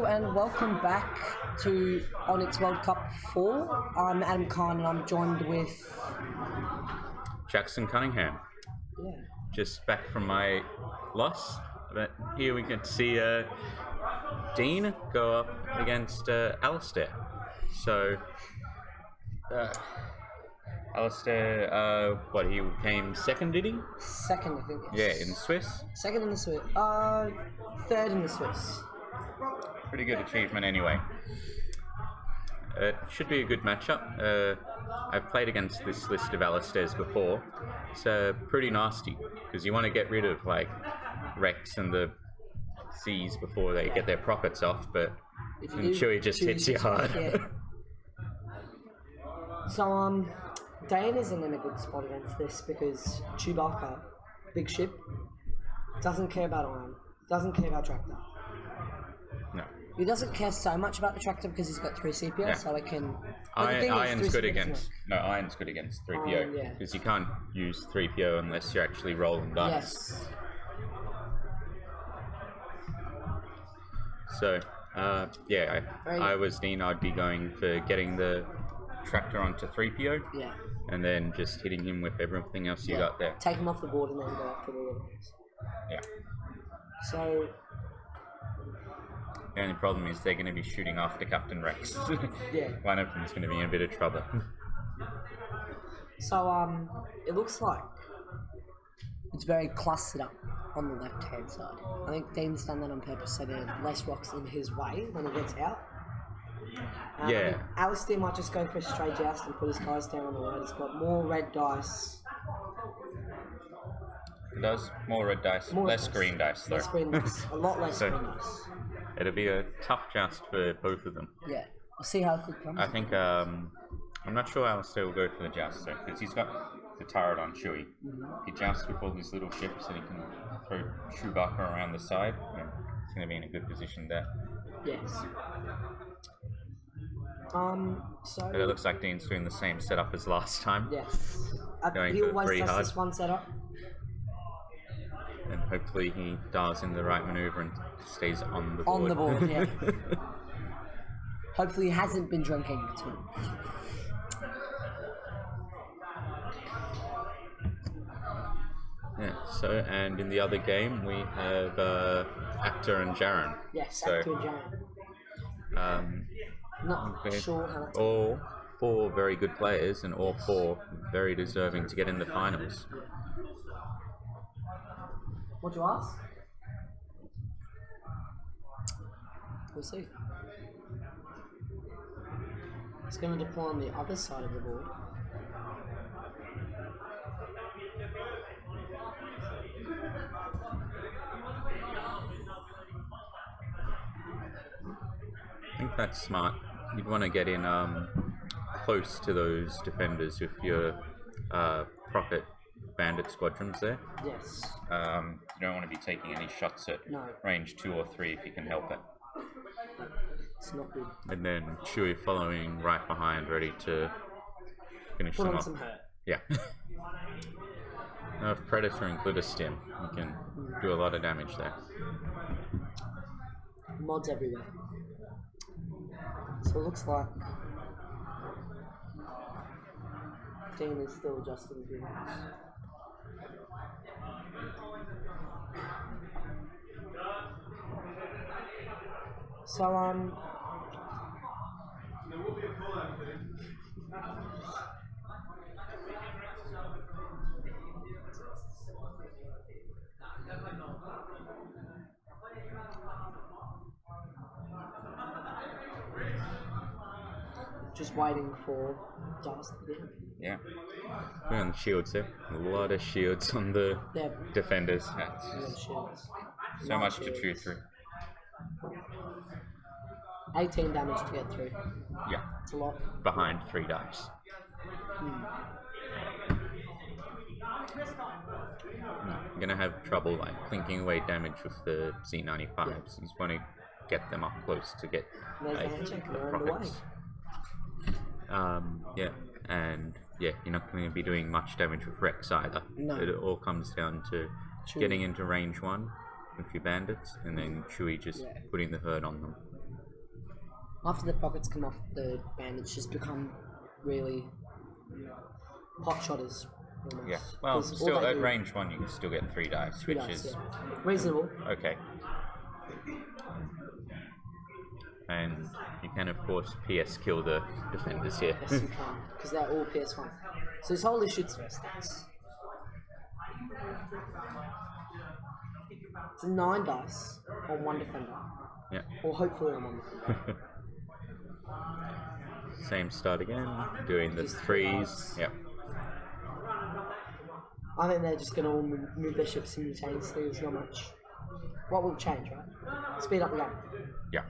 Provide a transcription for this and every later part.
Hello and welcome back to Onyx World Cup 4. I'm Adam Khan and I'm joined with... Jackson Cunningham. Yeah. Just back from my loss, but here we get to see Dean go up against Alistair. So, Alistair, he came second, did he? Second, I think. Yes. Yeah, in Swiss. Second in the Swiss. Third in the Swiss. Pretty good achievement anyway. It should be a good matchup. I've played against this list of Alistairs before. It's pretty nasty because you want to get rid of like Rex and the C's before they get their profits off, but Chewie just hits you hard. Yeah. So Dane isn't in a good spot against this because Chewbacca, big ship, doesn't care about iron, doesn't care about tractor. No. He doesn't care so much about the tractor because he's got 3 CPO, so it can... Iron's good against... No, Iron's good against 3PO, because you can't use 3PO unless you're actually rolling dice. Yes. So, I was Dean. I'd be going for getting the tractor onto 3PO, and then just hitting him with everything else you got there. Take him off the board and then go after the others. Yeah. So... The only problem is they're going to be shooting after Captain Rex. Yeah. One of them's going to be in a bit of trouble. So, it looks like it's very clustered up on the left-hand side. I think Dean's done that on purpose so there are less rocks in his way when he gets out. Yeah. Alistair might just go for a straight joust and put his guys down on the road. He's got more red dice. It does. More red dice. Less green dice, though. Less green dice. A lot less green dice. It'll be a tough joust for both of them. Yeah. We'll see how it comes. I think, I'm not sure Alistair will go for the joust, though, because he's got the turret on Chewie. He jousts with all his little ships and he can throw Chewbacca around the side. And he's going to be in a good position there. Yes. But it looks like Dean's doing the same setup as last time. Yes. Going he for always does hard. this one setup. And hopefully he dials in the right maneuver and stays on the board. On the board, yeah. Hopefully he hasn't been drinking too much. Yeah, so, and in the other game we have Actor and Jaren. Yes, so, Actor and Jaren. Not sure how that's... All 4 very good players and all 4 very deserving to get in the finals. What'd you ask? We'll see. It's going to deploy on the other side of the board. I think that's smart. You'd want to get in close to those defenders with your Prophet Bandit squadrons there. Yes. You don't want to be taking any shots at range 2 or 3 if you can help it. It's not good. And then Chewie following right behind, ready to finish them off. Some hurt. Yeah. Now with Predator and Glitter Stim, you can do a lot of damage there. Mods everywhere. So it looks like Dean is still adjusting the units. So, just waiting for Dust to be in. Yeah. We're on the shields there. A lot of shields on the defenders. Shields. So much to chew through. 18 damage to get through. Yeah. It's a lot. Behind 3 dice. You're going to have trouble like clinking away damage with the Z95s. You just want to get them up close to get the profits. And you're not going to be doing much damage with Rex either. No. It all comes down to getting into range 1 with your bandits, and then Chewie just putting the herd on them. After the pockets come off the band, it's just become really pot shotters. Almost. Yeah. Well, 'Cause all still they at do- range 1 you can still get 3 dice, Three which dice, is yeah. Reasonable. okay. And you can of course PS kill the defenders here. Yes, you can, because they're all PS1. So this whole issue to stats. It's 9 dice on 1 defender, Yeah. or hopefully on 1 defender. Same start again, doing the Just 3s. Yep. I think they're just going to all move their ships simultaneously. There's not much. What will change, right? Speed up the game. Yeah.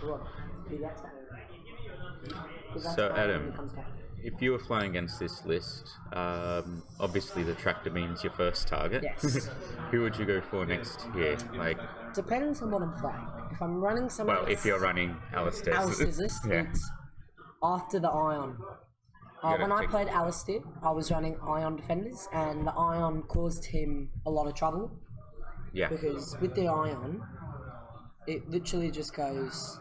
What? Do that time. So Adam, if you were flying against this list, obviously the tractor means your first target. Yes. Who would you go for next here? Like, Depends on what I'm playing. If I'm running someone well, if you're running Alistair's. Alistair's list, Yeah. it's after the Ion. gotta When I take- played Alistair, I was running Ion defenders, and the Ion caused him a lot of trouble Yeah. because with the Ion, it literally just goes,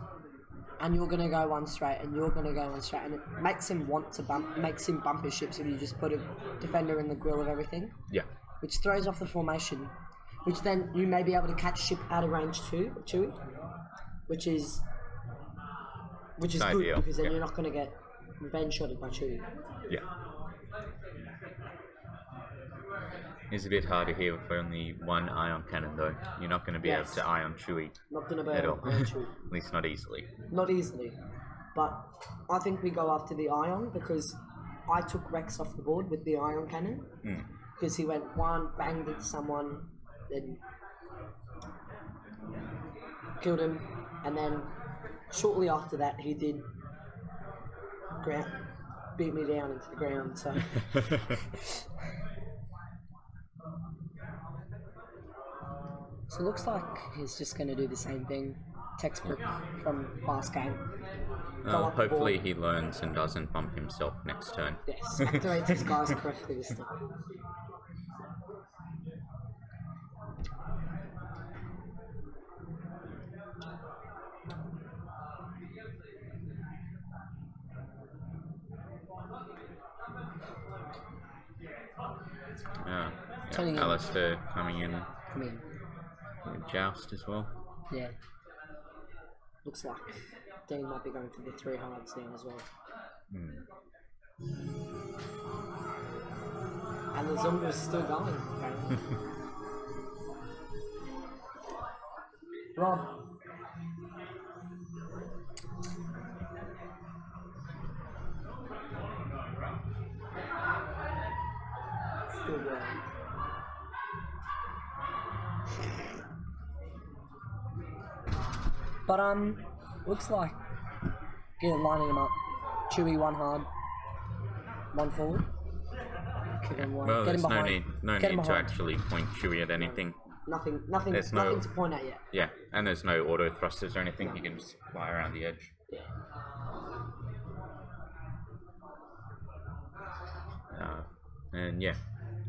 and you're gonna go one straight, and you're gonna go one straight, and it makes him want to makes him bump his ships if you just put a defender in the grill of everything, Yeah. which throws off the formation, which then you may be able to catch ship out of range 2, which is good ideal, because then yeah. you're not going to get revenge shotted by Chewie. Yeah. It's a bit harder here with only 1 ion cannon though. You're not going to be Yes. able to ion Chewie Not going to be at able all. to ion Chewie. At least not easily. Not easily, but I think we go after the Ion because I took Rex off the board with the Ion cannon because he went one, banged into someone, then killed him, and then shortly after that he did beat me down into the ground. So so it looks like he's just going to do the same thing, textbook from last game. Go up the Hopefully board. he learns and doesn't bump himself next turn. Yes, activates his guys correctly this time. Yeah. Turning in. Alistair coming in I mean, with Joust as well. yeah. Looks like Dean might be going for the 3 hards now as well. And the Zunga is still going, apparently. Rob. Still going. But looks like lining them up. Chewie 1 hard, 1 forward. Kick him one. Well, Get him there's behind. no Get him need to behind. actually point Chewie at anything. Nothing There's nothing no- to point at yet. Yeah, and there's no auto thrusters or anything. You can just fly around the edge. And yeah,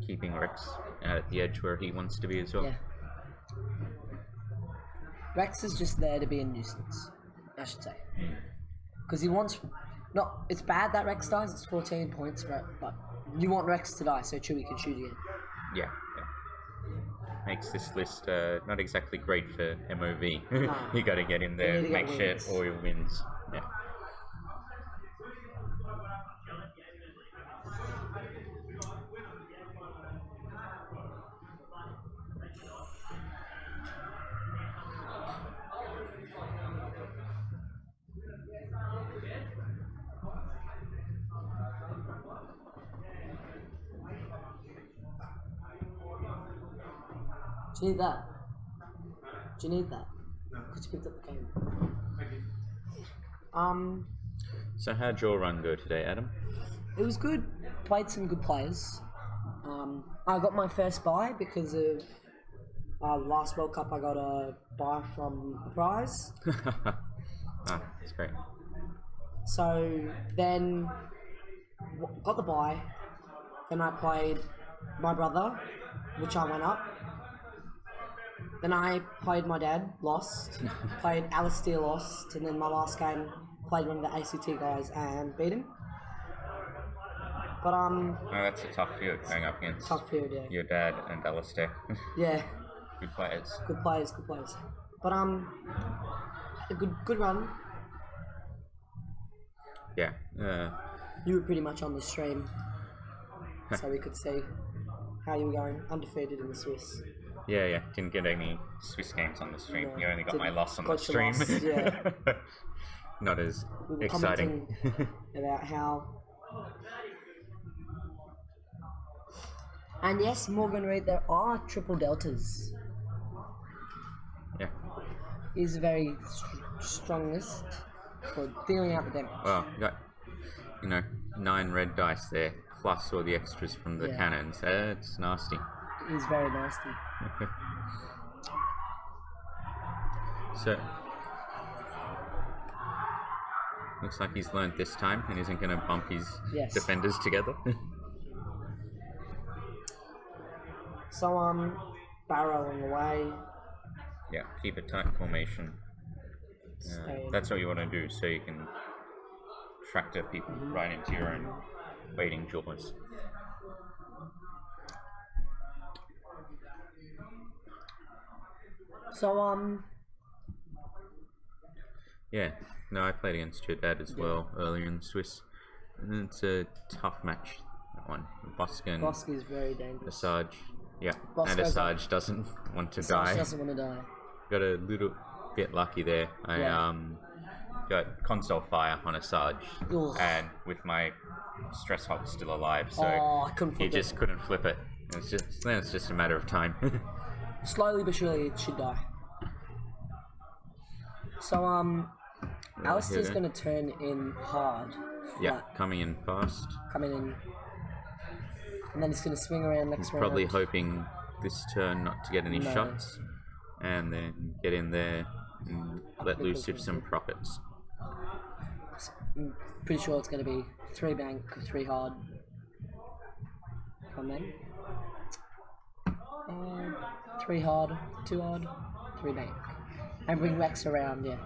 keeping Rex at the edge where he wants to be as well. Yeah. Rex is just there to be a nuisance, I should say. Because he wants... No, it's bad that Rex dies, it's 14 points, but you want Rex to die so Chewie can shoot again. Yeah. Makes this list not exactly great for MOV. No. You got to get in there, need to make get sure wins. all your wins. Yeah. Do you need that? Do you need that? Because you picked up the game. So how'd your run go today, Adam? It was good. Played some good players. I got my first buy because of Last World Cup I got a buy from a prize. That's great. So then got the buy. Then I played my brother, which I went up. Then I played my dad, lost. Played Alistair, lost. And then my last game, played one of the ACT guys and beat him. But Oh, that's a tough field going up against tough field, yeah. your dad and Alistair. Yeah, Good players. good players. But a good run. Yeah. You were pretty much on the stream, so we could see how you were going, undefeated in the Swiss. Yeah. Didn't get any Swiss games on the stream. No, You only got didn't. my loss on the Got your stream. loss, yeah. Not as We were exciting. commenting about how. And yes, Morgan Reed, there are triple deltas. Yeah. He's very strongest for dealing out with them. Well, you got 9 red dice there, plus all the extras from the Yeah. cannons. It's nasty. He's very nasty. So looks like he's learned this time and isn't going to bump his Yes. defenders together. So barreling away. Yeah, keep a tight formation. Stay in. That's what you want to do, so you can tractor people right into your own waiting jaws. So Yeah, no, I played against your dad as well earlier in Swiss, and it's a tough match. That one, Bosca and Bosky is very dangerous. Asajj. Yeah, Bosco's and Asajj doesn't want to Sash die. doesn't want to die. Got a little bit lucky there. I Yeah. got console fire on Asajj, Ugh. and with my stress hop still alive, so I couldn't he flip it. just couldn't flip it. It's just a matter of time. Slowly but surely it should die. So Alistair's here. gonna turn in hard. Yeah, Flat, coming in fast. coming in. And then he's gonna swing around next round. Probably hoping this turn not to get any No. shots, and then get in there and let loose with some profits. I'm pretty sure it's gonna be 3 bank, 3 hard. From then. 3 hard, 2 hard, 3 bank. And bring Rex around, yeah.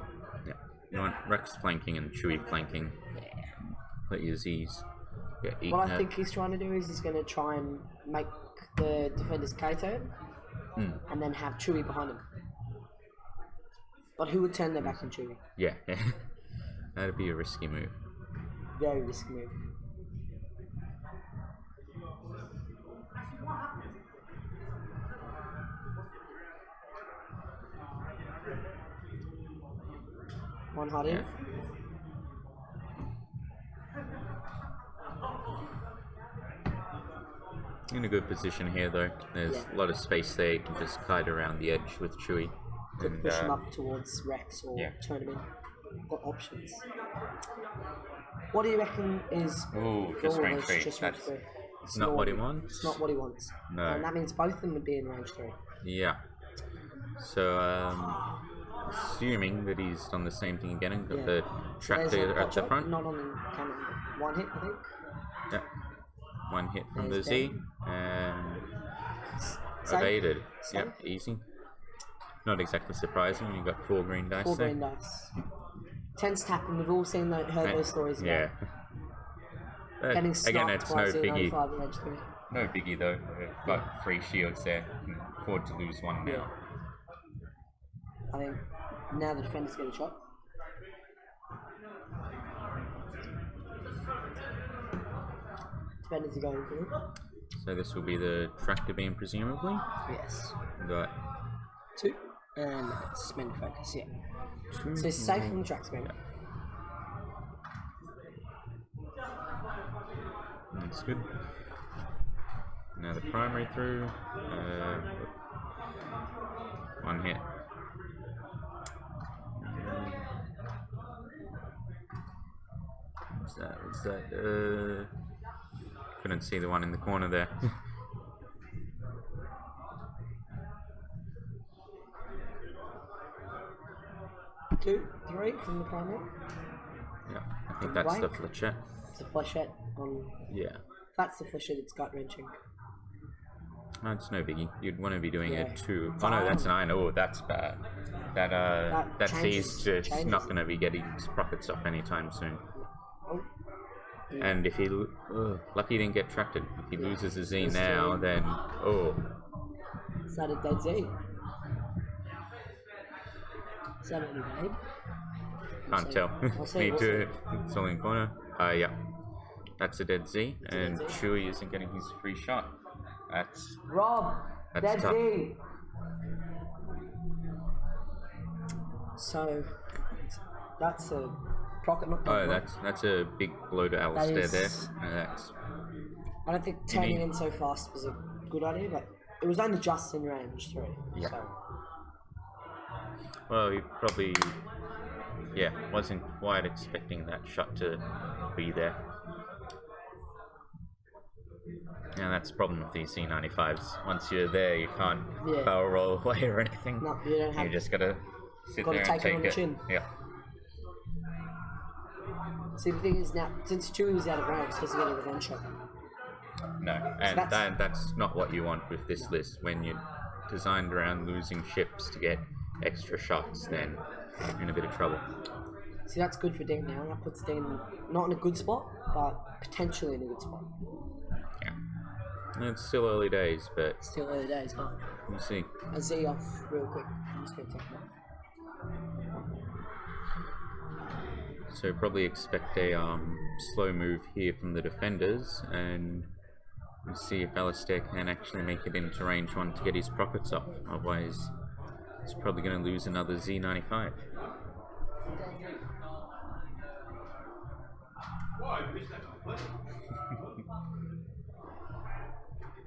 Yeah, you want Rex flanking and Chewie flanking. Yeah. Let your Z's get eaten What I at. think he's trying to do is he's going to try and make the defenders K-turn and then have Chewie behind him. But who would turn their back on Chewie? Yeah, that'd be a risky move. Very risky move. One hard in. Yeah. In a good position here, though. There's Yeah. a lot of space there. You can just kite around the edge with Chewie. Could And, push him up towards Rex or yeah. turn him in. Got options. What do you reckon is... Ooh, just range 3. Just That's range 3. it's not what he wants. It's not what he wants. No. And that means both of them would be in range 3. Yeah. So, assuming that he's done the same thing again and got Yeah. the So there's tractor one at pot the shot, front. not on cannon. 1 hit, I think. Yeah. 1 hit from There's the Z and Save. evaded. Save. Yep, easy. Not exactly surprising when you got 4 green dice 4 there. green dice. Tends to happen. We've all seen heard those stories about Yeah. But getting again, sniped it's by no biggie. Z95 in range 3. No biggie though. We've got 3 shields there. Can afford to lose 1 now. Yeah. I think now the defenders get a shot. Defenders are going through. So this will be the tractor beam, presumably. Yes. We've got 2. And suspend focus, yeah. 2. So it's safe from the track spin. That's good. Now the primary through. 1 hit. What's that? Couldn't see the one in the corner there. 3 from the primary. Yeah, I think that's the flechette. The flechette on. Yeah. That's the flechette. It's gut wrenching. No, it's no biggie. You'd want to be doing it too. It's Oh no, iron. that's 9. Oh, that's bad. That changes- C's just changes. not going to be getting sprockets off anytime soon. Oh. And if he, lucky he didn't get tracted. If he loses a Z It's now, true. then Is that a dead Z? Is that an evade? can't tell. I'll see, Me we'll too. It's all in corner. Yeah, that's a dead Z, a and dead Z. Chewie isn't getting his free shot. That's Rob, That's dead tough. Z. So that's a procket. Not oh, that's a big blow to Alistair is- there. That's I don't think turning in so fast was a good idea, but it was only just in range 3. Yeah. So. well, he probably wasn't quite expecting that shot to be there. Yeah, that's the problem with these C95s. Once you're there, you can't Yeah. barrel roll away or anything. No, you don't have. You just gotta sit Gotta there take and it take on the it. chin. Yeah. See, the thing is now, since Chewie was out of range, he doesn't get a revenge shot. No, and that's- that's not what you want with this list. When you're designed around losing ships to get extra shots, then you're in a bit of trouble. See, that's good for Dean now. That puts Dean not in a good spot, but potentially in a good spot. Yeah. And it's still early days, but Still early days, but we'll see. a Z off real quick. I'm just going to take it off. So probably expect a slow move here from the defenders, and we'll see if Alistair can actually make it into range 1 to get his prockets off. Otherwise, he's probably going to lose another Z95.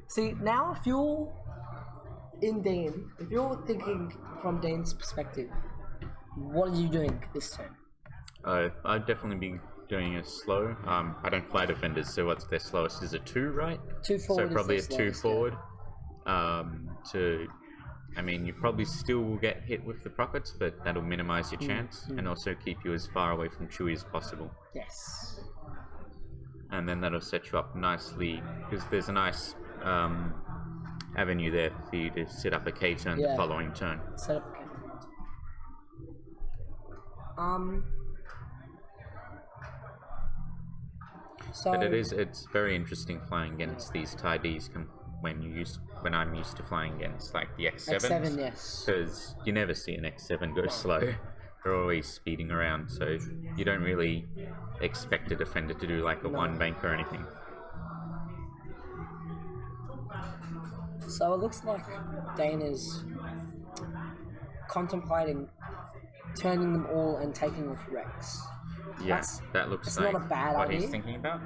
See, now if you're in Dean, if you're thinking from Dean's perspective, what are you doing this turn? I'd definitely be doing a slow. I don't fly defenders, so what's their slowest? Is a 2, right? 2 forward. So probably a is the 2 slowest, forward. I mean, you probably still will get hit with the prockets, but that'll minimize your chance and also keep you as far away from Chewie as possible. Yeah. Yes. And then that'll set you up nicely, because there's a nice avenue there for you to set up a K turn the Yeah. following turn. Set up. So But it's very interesting flying against these TIE Ds when I'm used to flying against like the X7s. X7, yes. Because you never see an X7 go slow. They're always speeding around, so you don't really expect a defender to do like a one bank or anything. So it looks like Dane is contemplating turning them all and taking off Rex. Yeah, that looks it's like not a bad what idea. he's thinking about.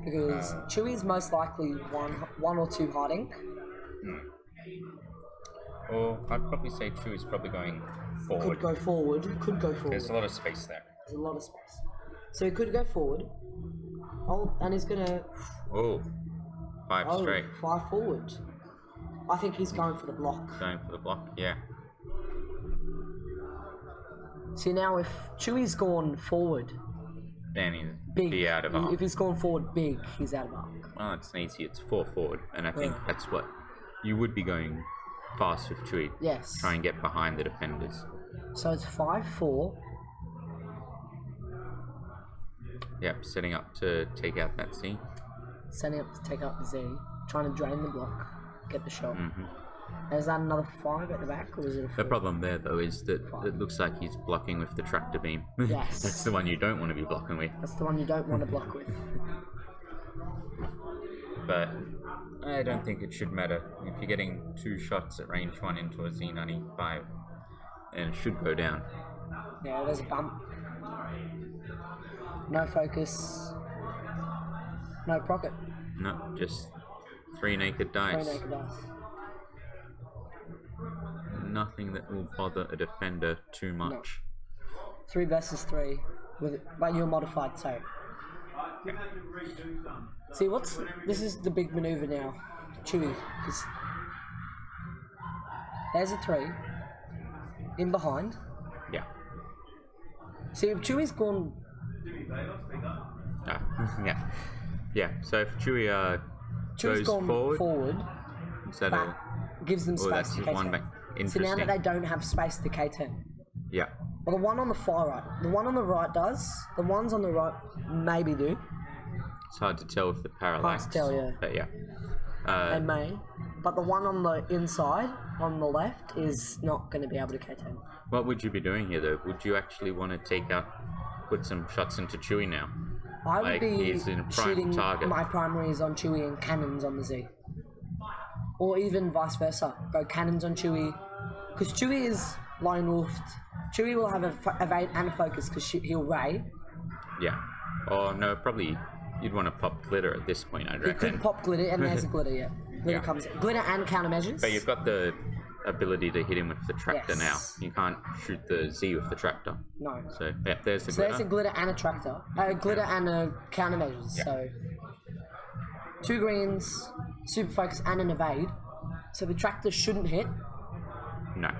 Because Chewie's most likely one or two hard ink. Or I'd probably say Chewie's probably going forward. Could go forward. There's a lot of space there. There's a lot of space. So he could go forward. Oh, and he's gonna. Oh, 5 straight. 5 forward. I think he's going for the block. Going for the block, yeah. See now, if Chewie's gone forward, Then he'd big. be out of arc. If he's gone forward big, he's out of arc. Well, it's easy. It's 4 forward, and I think that's what you would be going fast with Chewie. Yes. Try and get behind the defenders. So it's 5-4. Yep, setting up to take out that C. Setting up to take out the Z. Trying to drain the block. Get the shot. Mm-hmm. Is that another 5 at the back, or is it a 4? The problem there, though, is that it looks like he's blocking with the tractor beam. Yes. That's the one you don't want to be blocking with. That's the one you don't want to block with. But I don't think it should matter. If you're getting 2 shots at range 1 into a Z95, then it should go down. Yeah, there's a bump. No focus. No procket. No, just 3 naked dice. 3 naked dice. Nothing that will bother a defender too much. 3 versus 3 with but you're modified so. See this is the big maneuver now, Chewie, because there's a 3 in behind. Yeah. See, if Chewie's gone... Yeah. Yeah, so if Chewie Chewie's goes gone forward, is that that gives them oh, space that's to just K10. one back. So Interesting. now that they don't have space to K10. Yeah. Well, the one on the far right. The one on the right does. The ones on the right maybe do. It's hard to tell if the parallax. Hard to tell, yeah. But yeah. They may. But the one on the inside, on the left, is not going to be able to K10. What would you be doing here, though? Would you actually want to put some shots into Chewie now? I would be he's in prime shooting target. my primaries on Chewie and cannons on the Z. Or even vice versa. Go cannons on Chewie. Because Chewie is lone wolfed. Chewie will have a evade and a focus because he'll ray. Yeah. Or no, probably you'd want to pop glitter at this point, I reckon. He could pop glitter, and there's a glitter, yeah. Glitter comes in. Glitter and countermeasures. But you've got the ability to hit him with the tractor now. Yes. You can't shoot the Z with the tractor. No. So, yeah, there's the So glitter. there's a glitter and a tractor. Glitter and a countermeasures. Yeah. So 2 greens, super focus, and an evade. So the tractor shouldn't hit. No.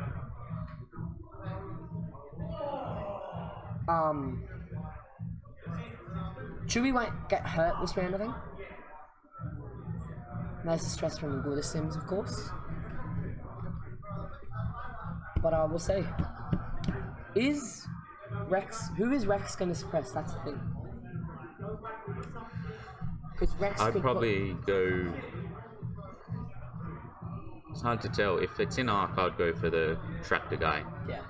Chewie won't get hurt this round, I think. There's the stress from the glitter sims, of course. But we'll see. Is Rex... Who is Rex going to suppress? That's the thing. Because Rex I'd could probably go... It's hard to tell. If it's in Arc, I'd go for the tractor guy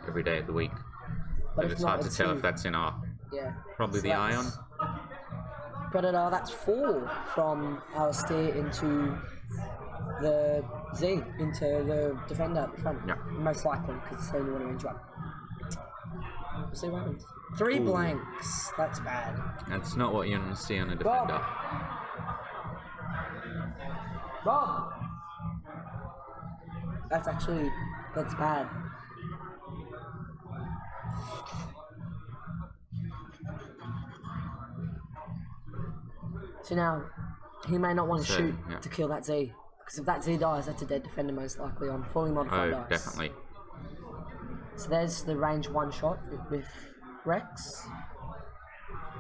every day of the week. But if it's not, hard to it's tell him. if that's in Arc. Yeah. Probably So the that's- Ion. Predator, that's 4 from Alistair into the Z, into the defender at the front. Yeah. Most likely, because it's the only one to interrupt. We'll see what happens. 3 Ooh. blanks, that's bad. That's not what you want to see on a Rob! defender. Rob! That's bad. So now, he may not want to So, shoot yeah. to kill that Z. Because if that Z dies, that's a dead defender most likely on fully modified Oh, dice. definitely. So there's the range 1 shot with Rex.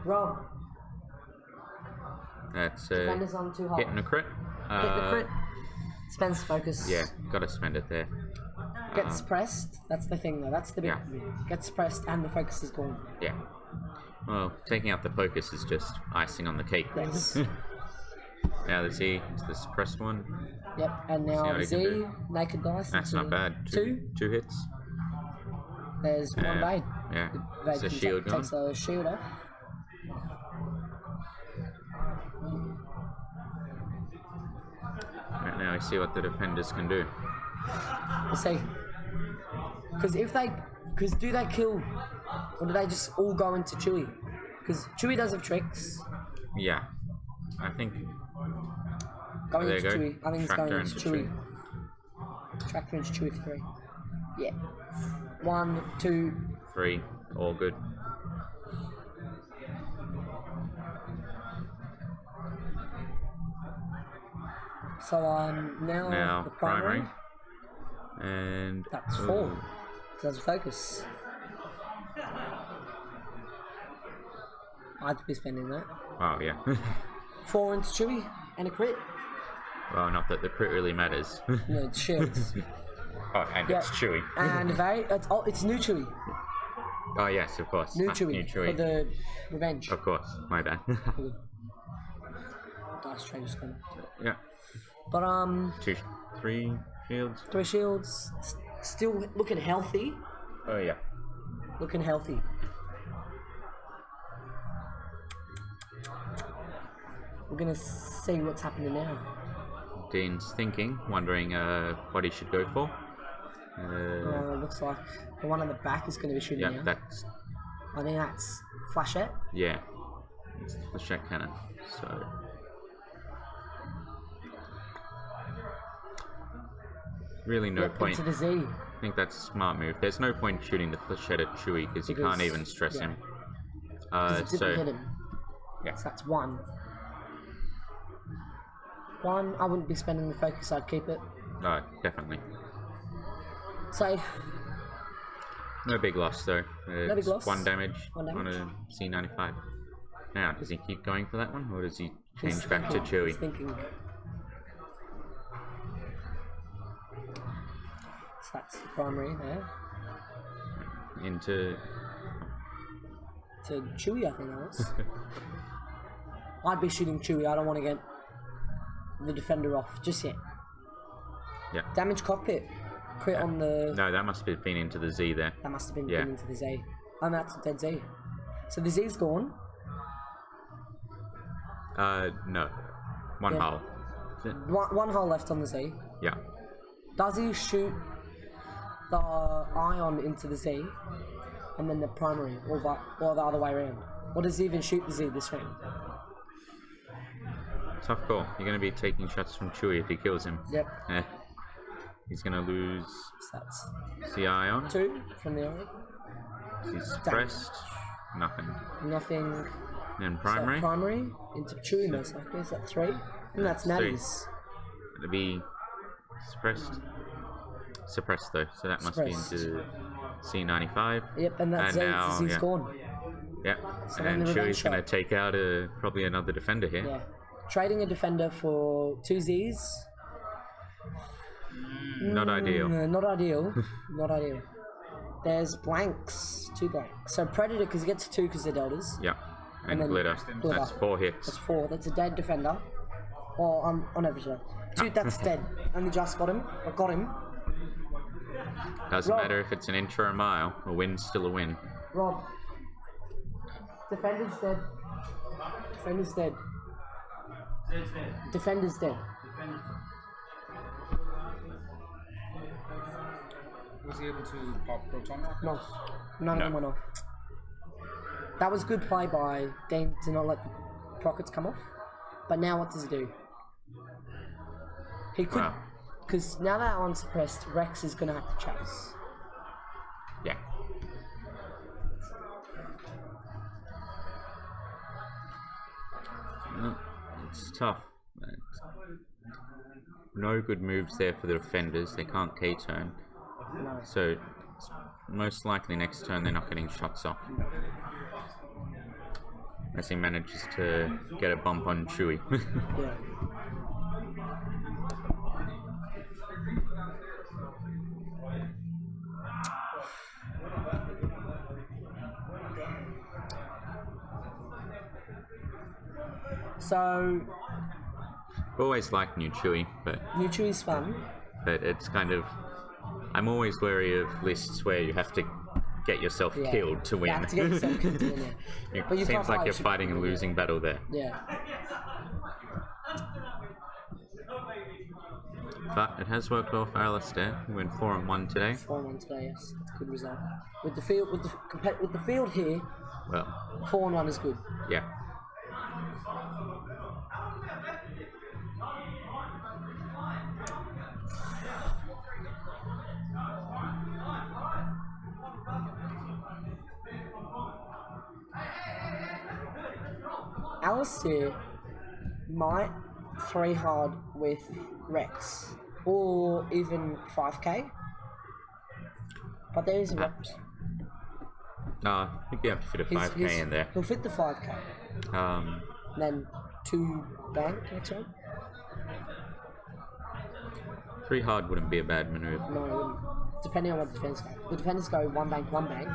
Rob, That's defender's on too high. hitting a crit. Hit the crit. Spends focus. Yeah, gotta spend it there. Gets pressed. That's the thing though. That's the big Yeah. Gets pressed and the focus is gone. Yeah. Well, taking out the focus is just icing on the cake. Yes. Now the Z is the suppressed one. Yep, and See now what he can Z, do. naked dice. That's into not bad. 2. Two hits. There's 1 blade. Yeah. Blade It's a can shield gone. takes the shield off. Right now we see what the defenders can do. We'll see. Because do they kill, or do they just all go into Chewie? Because Chewie does have tricks. Yeah. I think Going there into you go. Chewie. I think it's going Tractor into into Chewie. Tractor into Chewie for 3. Yeah. 1, 2. 3, all good. So now the primary. And That's ooh, 4. So that's focus. I'd be spending that. Oh yeah. 4 into Chewie and a crit. Well, not that the crit really matters. No, it's shields. Oh, and Yep. it's Chewy. And evade. It's new Chewie. Oh yes, of course. New Ah, Chewie New for Chewy. the revenge. Of course, my bad. Dice tray just gone. Yeah. But 2, 3 shields. 3 shields. Still looking healthy. Oh yeah. Looking healthy. We're gonna see what's happening now. Dean's thinking, wondering what he should go for. Looks like the one on the back is going to be shooting Yeah, now. that's I think that's flashette. yeah. It's the flechette cannon. So really no Yep, point. into the Z. I think that's a smart move. There's no point shooting the flechette at Chewie because you can't even stress yeah. him. Because it didn't hit So him. yeah. So that's 1. 1, I wouldn't be spending the focus, I'd keep it. Oh, definitely. Safe. No big loss though. No big loss. One damage, One damage. on a C95. Now, does he keep going for that one, or does he He's change back to thinking, Chewy? He's thinking. So that's the primary there. Into To Chewy, I think that was. I'd be shooting Chewy. I don't want to get the defender off just yet. yeah. Damage cockpit. Crit on the. No, that must have been into the Z there. That must have been Yeah. into the Z. Oh, no, that's a dead Z. So the Z's gone. No. One Yeah. hull. One hole left on the Z. Yeah. Does he shoot the ion into the Z and then the primary, or the other way around? Or does he even shoot the Z this round? Tough call. You're going to be taking shots from Chewy if he kills him. Yep. He's going to lose So that's the ion. 2 from the ion. He's suppressed. Nothing. Nothing. And So primary. primary into Chewy most likely. Is that 3? And that's That's 3. Natty's. It'll be suppressed. Suppressed though, so that must Suppressed. be into C95. Yep, and that's And Z. now, Z's yeah. gone. Yeah, So then and the revenge Chewy's going to shot. take out probably another defender here. Yeah. Trading a defender for 2 Z's. Not ideal. Not ideal. Not ideal. There's blanks. 2 blanks. So Predator, because he gets 2 because they're deltas. Yeah, and then glitter. glitter. That's 4 hits. That's 4. That's a dead defender. Or on average, though. 2, that's dead. Only just got him. I got him. Doesn't Rob. matter if it's an inch or a mile. A win's still a win. Rob. Defender's dead. Defender's dead. Defender's dead. Was he able to pop proton rockets? No. None of them went off. That was good play by Dean to not let the pockets come off. But now what does he do? He could... Wow. Because now that one's suppressed, Rex is going to have to chase. Yeah. It's tough. No good moves there for the defenders. They can't K-turn. No. So, it's most likely next turn they're not getting shots off. Unless he manages to get a bump on Chewy. Yeah. So, I've always liked new Chewy, but Mewtwo is fun. it's kind of... I'm always wary of lists where you have to get yourself Yeah. killed to win. You have to get yourself killed to win, yeah. It But you seems can't like fight you're Chewy. fighting a losing battle there. Yeah. But it has worked well for Alistair. He went 4-1 today. 4-1 today, yes. That's a good result. With the field, with the field here, Well, 4-1 is good. yeah. Alistair might 3 hard with Rex, or even 5k. But there is a Rex. No, he'd be able to fit a 5k in there. He'll fit the 5k. And then 2 bank next round. 3 hard wouldn't be a bad maneuver. No, it wouldn't. Depending on what the defenders go. The defenders go 1 bank, 1 bank.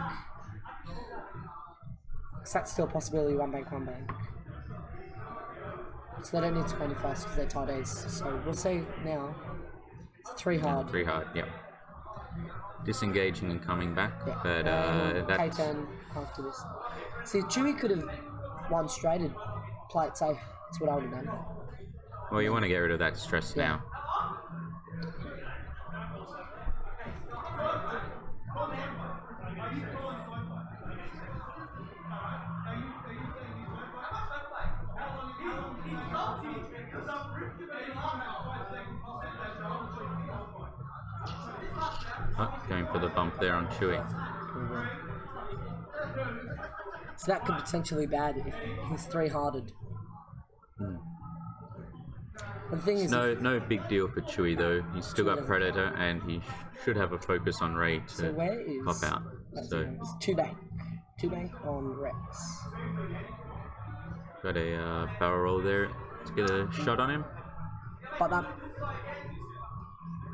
So that's still a possibility, 1 bank, 1 bank. So they don't need to go any fast because they're tight A's. So we'll say now, it's 3 hard. 3 hard, yep. Disengaging and coming back, Yeah. but that's... K-turn after this. See, Chewy could have won straight and play it safe. That's what I would have done. Well, you want to get rid of that stress Yeah. now. Oh, going for the bump there on Chewy. So that could potentially be bad if he's 3 harded. The thing is, No big deal for Chewie though. He's still got Predator, and he should have a focus on Rey to so where is pop out. So it's 2 bank. 2 bank on Rex. got a barrel roll there. Let's get a shot on him. But that.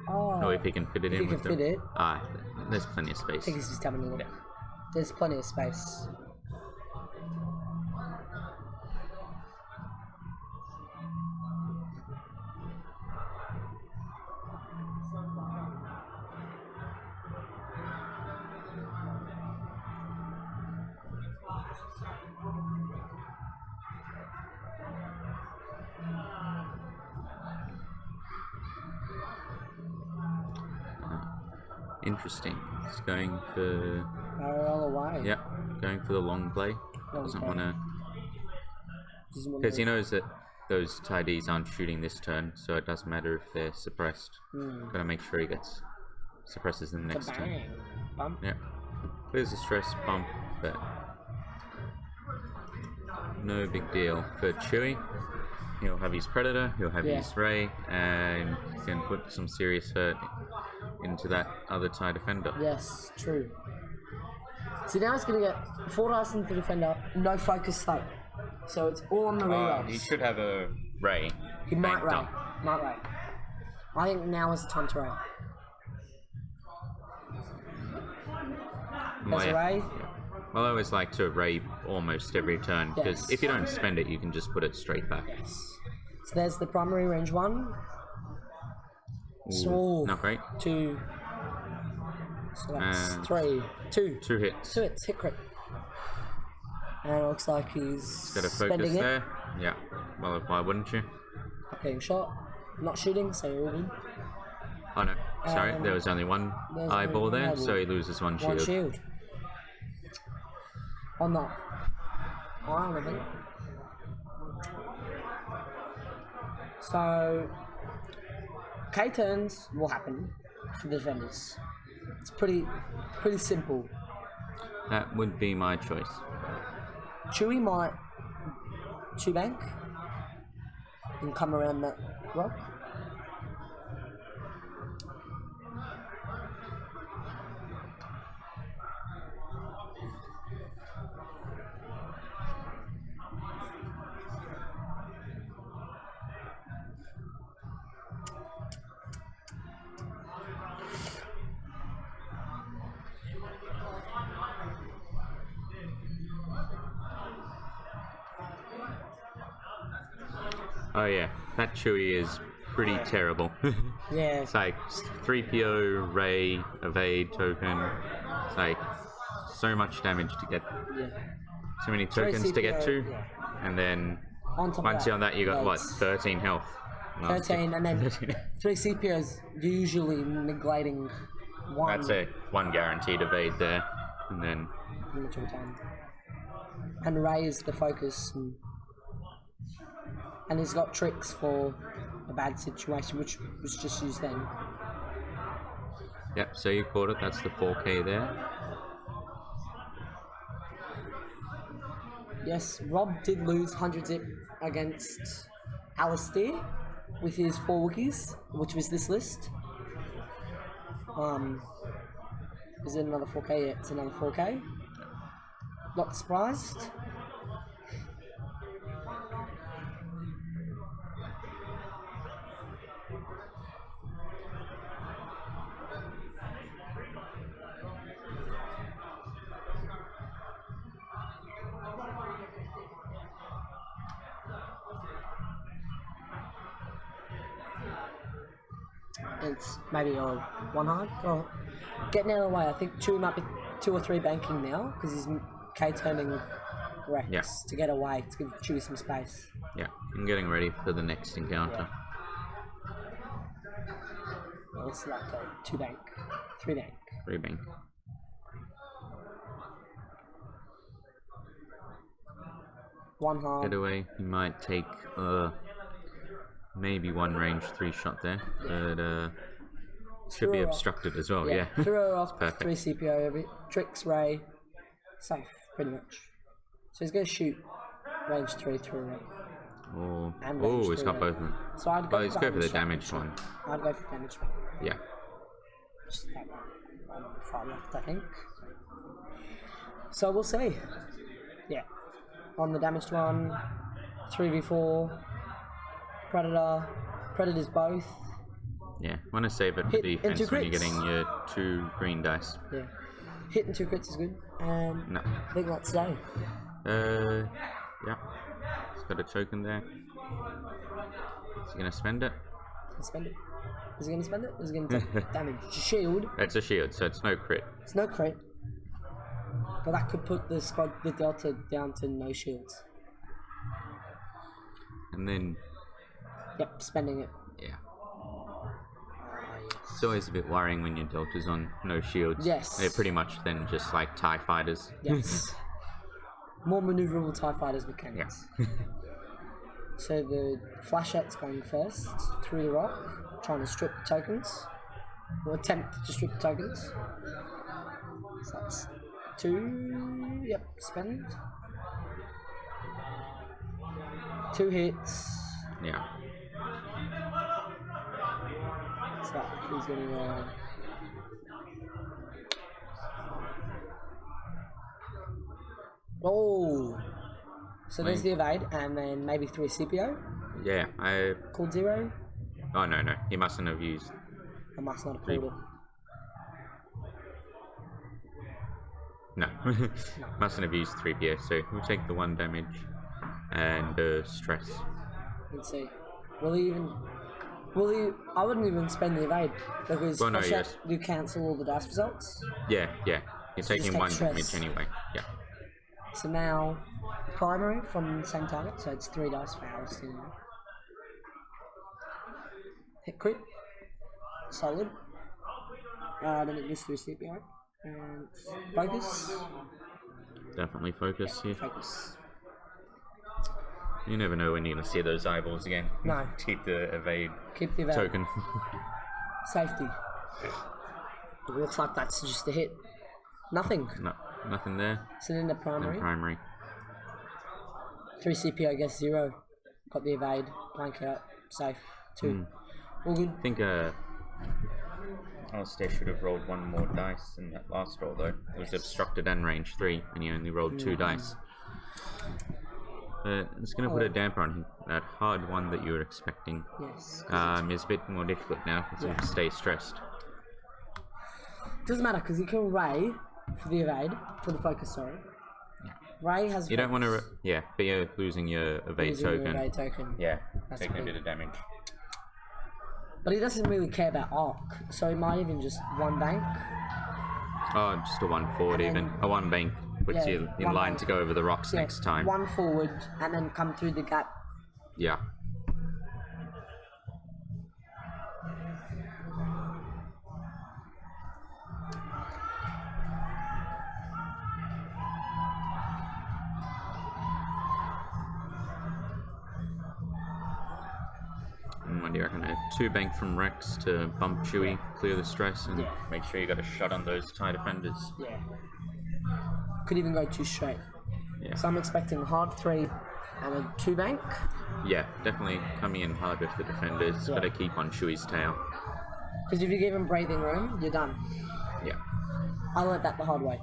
Oh. Or if he can fit it if in he with can fit the. it. Ah, there's plenty of I space. think he's just having a look. Yeah. There's plenty of space. Interesting. He's going for. Barrel away. Yeah, going for the long play. Doesn't play. want to. Doesn't want Because to- he knows that those TIDs aren't shooting this turn, so it doesn't matter if they're suppressed. Gotta make sure he gets suppresses them next turn. Bang. Bump. Yeah. There's a stress bump, but no big deal. For Chewie, he'll have his Predator, he'll have his Rey, and he can put some serious hurt into that other TIE defender. Yes, true. So now he's going to get 4 dice into the defender, no focus though. So it's all on the rerolls. He should have a Rey. He might banked Rey. up. Might Rey. I think now is the time to Rey. Well, There's yeah. Rey. Well, I always like to Rey almost every turn, because Yes. if you don't spend it, you can just put it straight back. Yes. So there's the primary range 1. Ooh, So not great. 2. So that's And 3. 2. 2 hits. 2 hits, hit crit. And it looks like he's Got a spending focus it. there. Yeah. Well, why wouldn't you? Getting shot. Not shooting, so you're in. Oh no, sorry, there was only one there's eyeball only there, one so he loses one One shield. shield. On that arm, I think. So, K turns will happen for the defenders. It's pretty simple. That would be my choice. Chewie might 2 bank and come around that rock. Oh yeah, that Chewie is pretty terrible. Yeah. It's like 3PO, Rey, evade token. It's like so much damage to get, Yeah. so many Three tokens to get CPO, to, yeah. and then On top once of you're on that, you got what, loads. 13 health. Well, 13, and then 3 CPOs usually neglecting 1 That's it. One guaranteed evade there, and then pretty much all the time. And Rey is the focus, and he's got tricks for a bad situation, which was just used then. yep. So you caught it. That's the 4K there. Yes, Rob did lose 100 zip against Alistair with his 4 Wookiees, which was this list. Is it another 4K? Yeah, it's another 4K. Not surprised. It's maybe a 1 hard. Oh, getting out of the way. I think Chewie might be 2 or 3 banking now because he's K-turning Rex Yeah. to get away, to give Chewie some space. Yeah, I'm getting ready for the next encounter. Well, it's like a 2 bank, 3 bank. 3 bank. One hard. Get away. He might take maybe 1 range 3 shot there, but should be Throw off. obstructed as well. Yeah. Throw off Perfect. 3 CPO every tricks Rey. Safe, pretty much. So he's gonna shoot range 3 through Rey. Or And oh, range he's got 3. both of them. So I'd go. Oh, let's go for the shot. damage one. I'd go for damage one. Yeah. Just that one far left, I think. So we'll see. Yeah. On the damaged one, 3v4, Predator, Predators both. Yeah, want to save it for Hit defense into when you're crits. getting your 2 green dice. Yeah. Hitting 2 crits is good. And No. I think that's safe. Yeah. It's got a token there. Is he gonna spend it? Spend it. Is he going to spend it? Is he going to take damage? Shield. It's a shield, so it's no crit. It's no crit. But that could put the delta down to no shields. And then, Yep, spending it. yeah. Yes. It's always a bit worrying when your delta's on no shields. Yes. They're pretty much then just like TIE fighters. Yes. More maneuverable TIE fighters mechanics. Yeah. So the Flashette's going first through the rock, trying to strip the tokens, or attempt to strip the tokens. So that's 2. Yep, spend. 2 hits. Yeah. So he's going to. Oh! So there's the evade, and then maybe 3 CPO, Yeah, called 0. oh no, he mustn't have used... I must not have called it. No. Mustn't have used 3PO, so we'll take the 1 damage and stress. Let's see. Will he even... Will he... I wouldn't even spend the evade, because Well, no, Flashette, yes. you cancel all the dice results. Yeah. You're So taking just take 1 stress. damage anyway. Yeah. So now, primary from the same target, so it's 3 dice for Alistair. Hit crit. Solid. Then it goes through CPI. And focus. Definitely focus here. Focus. You never know when you're going to see those eyeballs again. No. Keep the evade Keep the evade. token. Safety. It looks like that's just a hit. Nothing. No, nothing there. So then the And primary. primary. 3 CPO, I guess 0. Got the evade. Blank out. Safe. 2. All good. I think Alistair should have rolled 1 more dice in that last roll though. It was obstructed and range 3, and he only rolled 2 dice. It's going to put a damper on him. That hard one that you were expecting Yes. is a bit more difficult now because he'll stay stressed. Doesn't matter because you can Ray for the evade, for the focus, sorry. Ray has You don't want to, but you're losing your evade Using your token. evade token. Yeah, That's taking a big. bit of damage. But he doesn't really care about arc, so he might even just 1 bank. Oh, just a 1 forward And even. then- A 1 bank puts Yeah, you in 1 line bank. to go over the rocks Yeah, next time. 1 forward and then come through the gap. Yeah. And what do you reckon? A 2 bank from Rex to bump Chewie, clear the stress, and make sure you got a shot on those TIE defenders. Yeah. Could even go 2 straight. Yeah. So I'm expecting a hard 3 and a 2 bank. Yeah, definitely coming in hard with the defenders. Yeah. Got to keep on Chewie's tail. Because if you give him breathing room, you're done. Yeah. I learned that the hard way.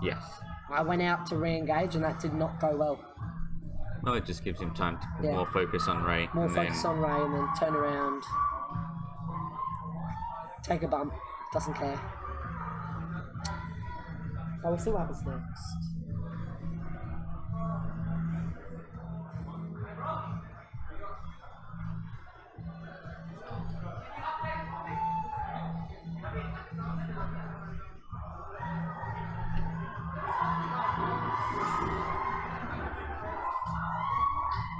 Yes. I went out to re-engage and that did not go well. Well, it just gives him time to Yeah. more focus on Ray. More and focus then, on Ray and then turn around. Take a bump. Doesn't care. Oh, we'll see what happens next.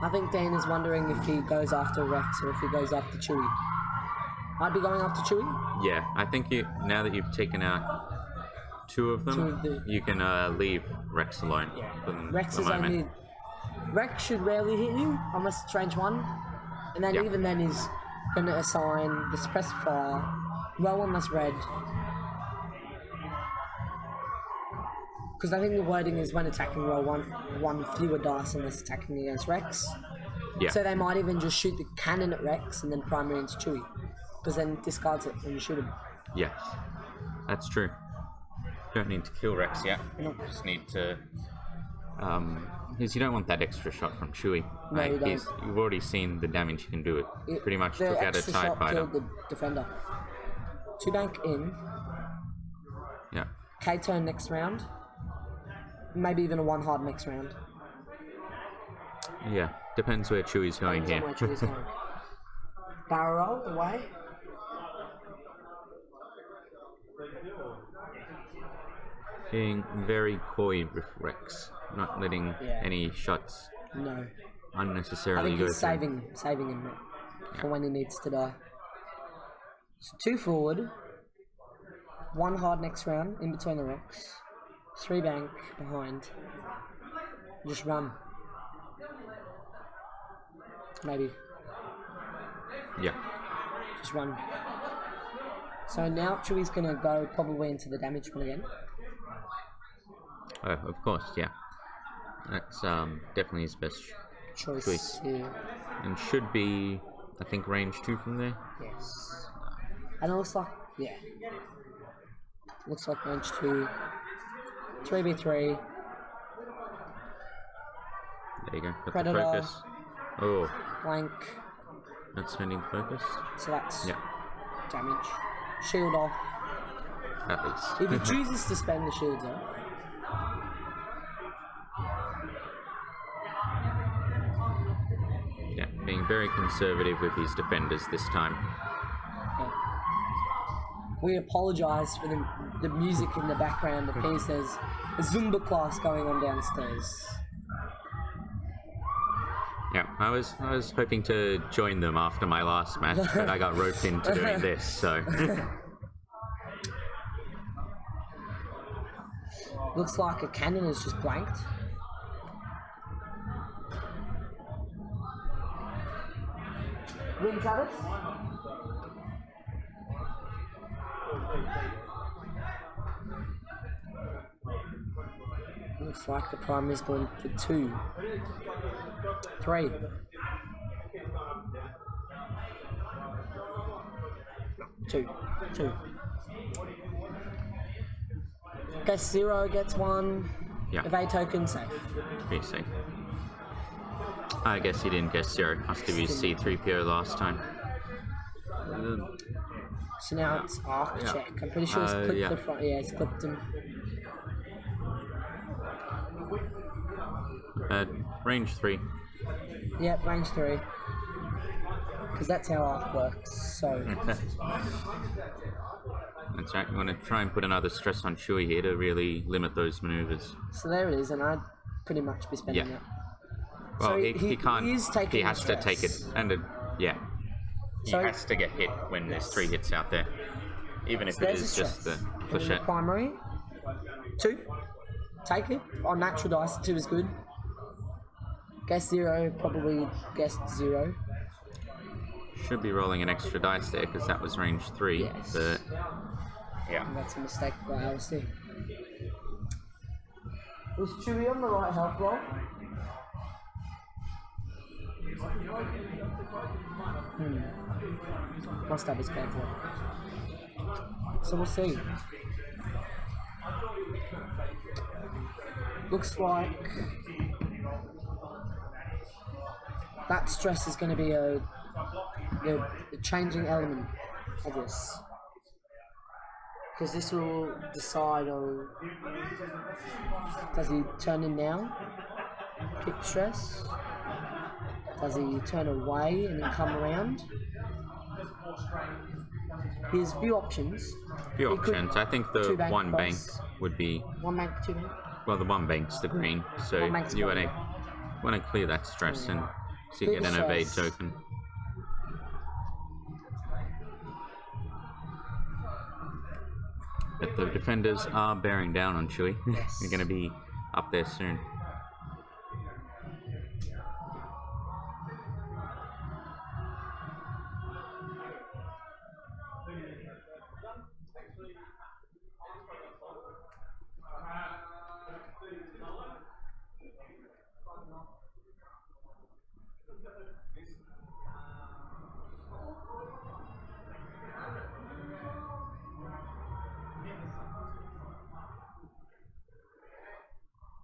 I think Dan is wondering if he goes after Rex or if he goes after Chewie. I'd be going after Chewie. Yeah, I think now that you've taken out 2 of them, 2 of the- you can leave Rex alone. For Rex the is moment. only. Rex should rarely hit you unless it's range 1, and then Yeah. even then he's going to assign the suppressive fire, roll on this red. Because I think the wording is when attacking, roll one fewer dice unless attacking against Rex. Yeah. So they might even just shoot the cannon at Rex and then primary into Chewie. Because then it discards it when you shoot him. Yes. That's true. Don't need to kill Rex yet. Nope. Just need to... because you don't want that extra shot from Chewie. No, you don't. You've already seen the damage he can do. It pretty much the took out a extra TIE shot fighter. killed the defender. 2 bank in. Yeah. K turn next round. Maybe even a 1 hard next round. Yeah. Depends where Chewie's going Depends here. on where Chewie's going. Barrel roll away. Being very coy with Rex. Not letting any shots No. I unnecessarily think go he's through. saving him for when he needs to die. So 2 forward, 1 hard next round in between the rocks, 3 bank behind. Just run. Maybe. Yeah. Just run. So now Chewie's gonna go probably into the damage one again. Oh, of course, yeah. That's definitely his best Choice. Yeah. and should be, I think, range 2 from there. Yes. And it looks like, looks like range 2. 3v3. There you go. Got Predator. the focus. Oh, Blank. not spending focus. So that's Yeah, damage. Shield off. at least. If he chooses to spend the shields off, Yeah, being very conservative with his defenders this time. we apologise for the music in the background. Appears there's a Zumba class going on downstairs. Yeah, I was hoping to join them after my last match, but I got roped into doing this, so... Looks like a cannon is just blanked. Ring Travis? Looks like the primary's going for 2. 3. Two. Okay, 0 gets 1. Yeah. Evade token safe. Be safe. I guess he didn't guess 0. Must have used C-3PO last time. So now it's arc Yeah. check. I'm pretty sure he's clipped yeah. the front. Yeah, he's clipped him. Range 3. Yep, range 3. Because that's how arc works. So That's right, you want to try and put another stress on Chewie here to really limit those maneuvers. so there it is, and I'd pretty much be spending Yeah. it. Well, So he can't. he is taking He has to take it, stress. and yeah, he So- has to get hit when there's 3 hits out there, even if So it there's is a just the stress. And then flechette. primary. 2. Take it. On natural dice, 2 is good. Guess 0, probably guessed 0. Should be rolling an extra dice there because that was range 3. Yes. But yeah, And that's a mistake by Alistair. Was Chewie on the right health roll? Must have his pants on. So we'll see. Looks like that stress is going to be a changing element of this. Because this will decide on, does he turn in now, kick stress? Does he turn away and then come around? There's few options. few He could options. I think the 2 bank 1 bank cross. would be 1 bank, 2 bank. well. The 1 bank's the green, so 1 bank's you green. want to clear that stress and so you Clear get the an evade stress. token. But the defenders are bearing down on Chewie. Yes. You're going to be up there soon.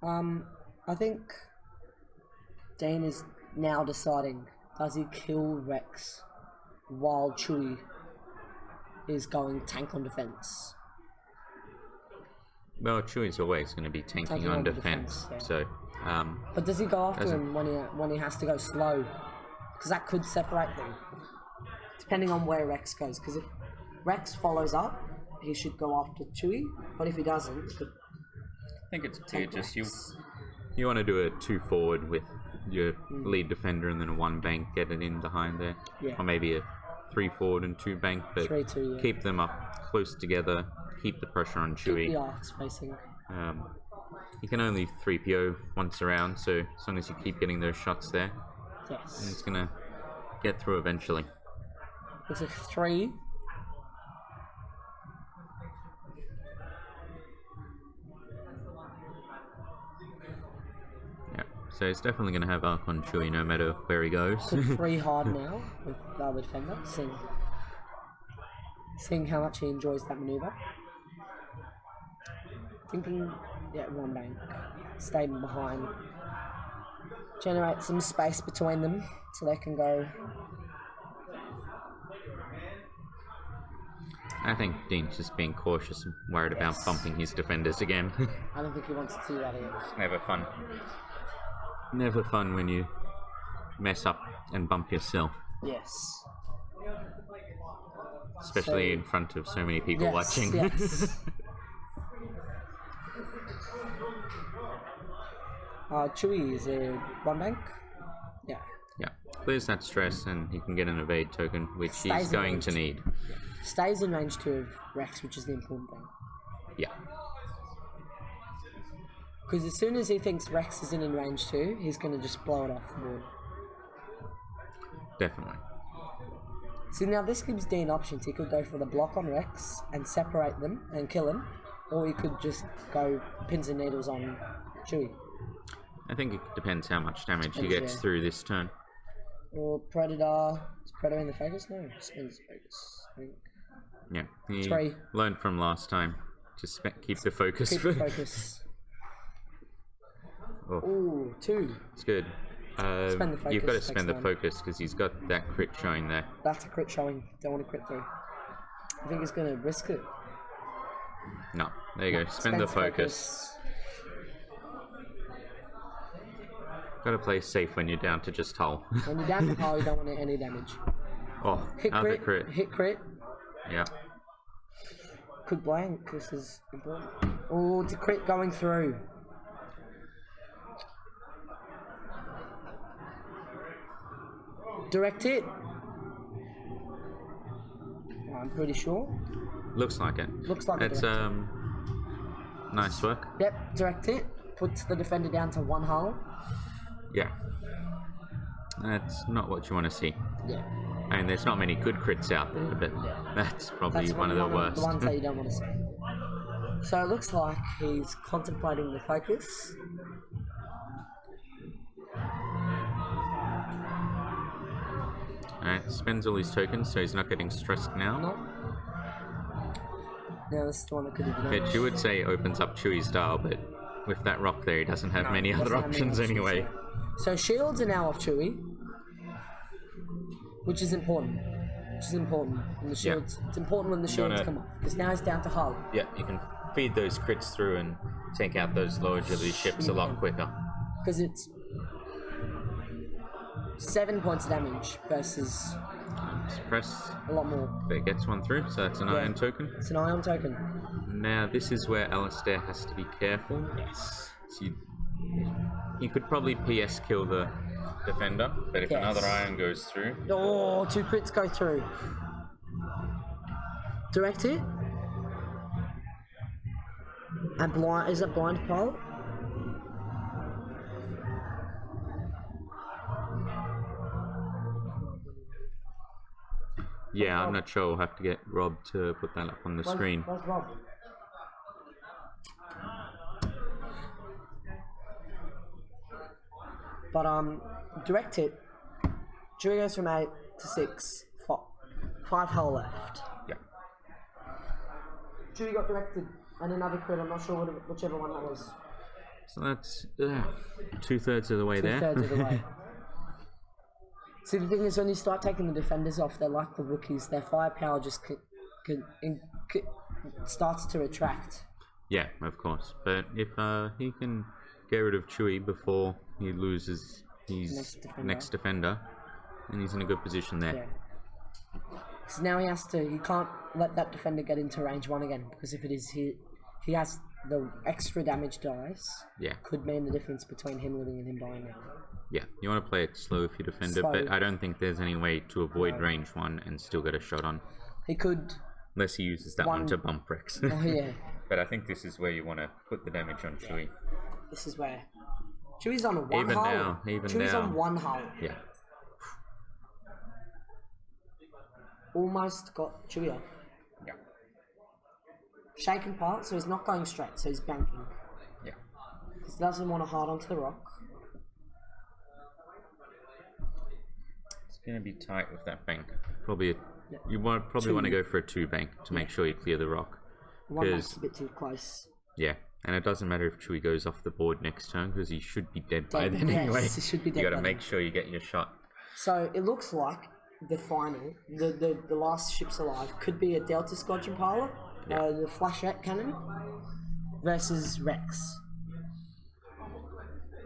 I think Dean is now deciding, does he kill Rex while Chewie is going tank on defense? Well, Chewie's always going to be tanking on defense, yeah. so. But does he go after him when he has to go slow? Because that could separate them, depending on where Rex goes. Because if Rex follows up, he should go after Chewie. But if he doesn't, I think it's clear. Just you want to do a 2 forward with your lead defender and then a 1 bank, get it in behind there, or maybe a 3 forward and 2 bank, but 3-2, keep them up close together. Keep the pressure on Chewie. Keep the arcs facing. You can only 3PO once around, so as long as you keep getting those shots there, Yes. it's gonna get through eventually. It's a 3. Yeah, so it's definitely gonna have arc on Chewie no matter where he goes. Put 3 hard now with the other defender, seeing how much he enjoys that maneuver. Thinking, 1 bank, stay behind, generate some space between them so they can go. I think Dean's just being cautious and worried about bumping his defenders again. I don't think he wants to do that either. Never fun. Never fun when you mess up and bump yourself. Yes. Especially in front of so many people watching. Yes. Chewie is a 1 bank. Yeah. Yeah. Clears that stress and he can get an evade token, which he's going to need. Stays in range 2 of Rex, which is the important thing. Yeah. Because as soon as he thinks Rex isn't in range 2, he's going to just blow it off the board. Definitely. See, now this gives Dean options. He could go for the block on Rex and separate them and kill him, or he could just go pins and needles on Chewie. I think it depends how much damage he gets through this turn. Or Predator. Is Predator in the focus? No, spins the focus. I think. Yeah, he 3. learned from last time. Just keep the focus. Keep the focus. Ooh, 2. It's good. Spend the focus. You've got to spend the focus because he's got that crit showing there. That's a crit showing. Don't want to crit through. I think he's going to risk it. No, there you go. Spend the focus. Got to play safe when you're down to just hull. When you're down to hull, you don't want any damage. Oh, hit other crit. Hit crit. Yeah. Could blank. This is important. Oh, it's a crit going through. Direct hit. I'm pretty sure. Looks like it. Looks like it's nice work. Yep, direct hit. Puts the defender down to 1 hull. Yeah. That's not what you want to see. Yeah. I mean, there's not many good crits out there, but that's probably one of the worst. The ones that you don't want to see. So it looks like he's contemplating the focus. Alright, spends all his tokens, so he's not getting stressed now. No. Yeah, this is the one that could have been. Which you would say opens up Chewie's dial, but with that rock there, he doesn't have many other options anyway. So shields are now off Chewie, which is important. When the shields, it's important when the shields come off, because now he's down to hull. Yeah, you can feed those crits through and take out those low agility ships a lot quicker. Because it's 7 points of damage versus Press. a lot more. But it gets one through, so that's an ion token. It's an ion token. Now this is where Alistair has to be careful. Yes. So you could probably PS kill the defender, but if another ion goes through... Oh, 2 crits go through. Direct hit. And blind, is it blind pilot? Yeah, I'm not sure. We'll have to get Rob to put that up on the screen. Where's Rob? But direct hit. Chewie goes from 8 to 6. 5 hull left. Yeah. Chewie got directed and another crit. I'm not sure whichever one that was. So that's 2/3 of the way there. 2/3 of the way. See, the thing is, when you start taking the defenders off, they're like the rookies. Their firepower just starts to retract. Yeah, of course. But if he can get rid of Chewie before he loses his next defender, then he's in a good position there. Yeah. So now he can't let that defender get into range 1 again, because if it is he has the extra damage dice. Yeah. Could mean the difference between him living and him dying now. Yeah, you want to play it slow if you defender, but I don't think there's any way to avoid range 1 and still get a shot on. He could. Unless he uses that one to bump Rex. Oh, yeah. But I think this is where you want to put the damage on Chewie. This is where Chewie's on one even hull. Now, even Chewie's now. on one hull. Yeah. Almost got Chewie off. Yeah. Shaken part, so he's not going straight, so he's banking. Yeah. He doesn't want to hard onto the rock. It's going to be tight with that bank. Probably you probably want to go for a 2 bank to make sure you clear the rock. One bank's a bit too close. Yeah, and it doesn't matter if Chewie goes off the board next turn because he should be dead by then yes, anyway. He should be dead. You got to make sure you get your shot. So it looks like the final, the last ships alive, could be a Delta Squadron pilot, the flashette cannon, versus Rex.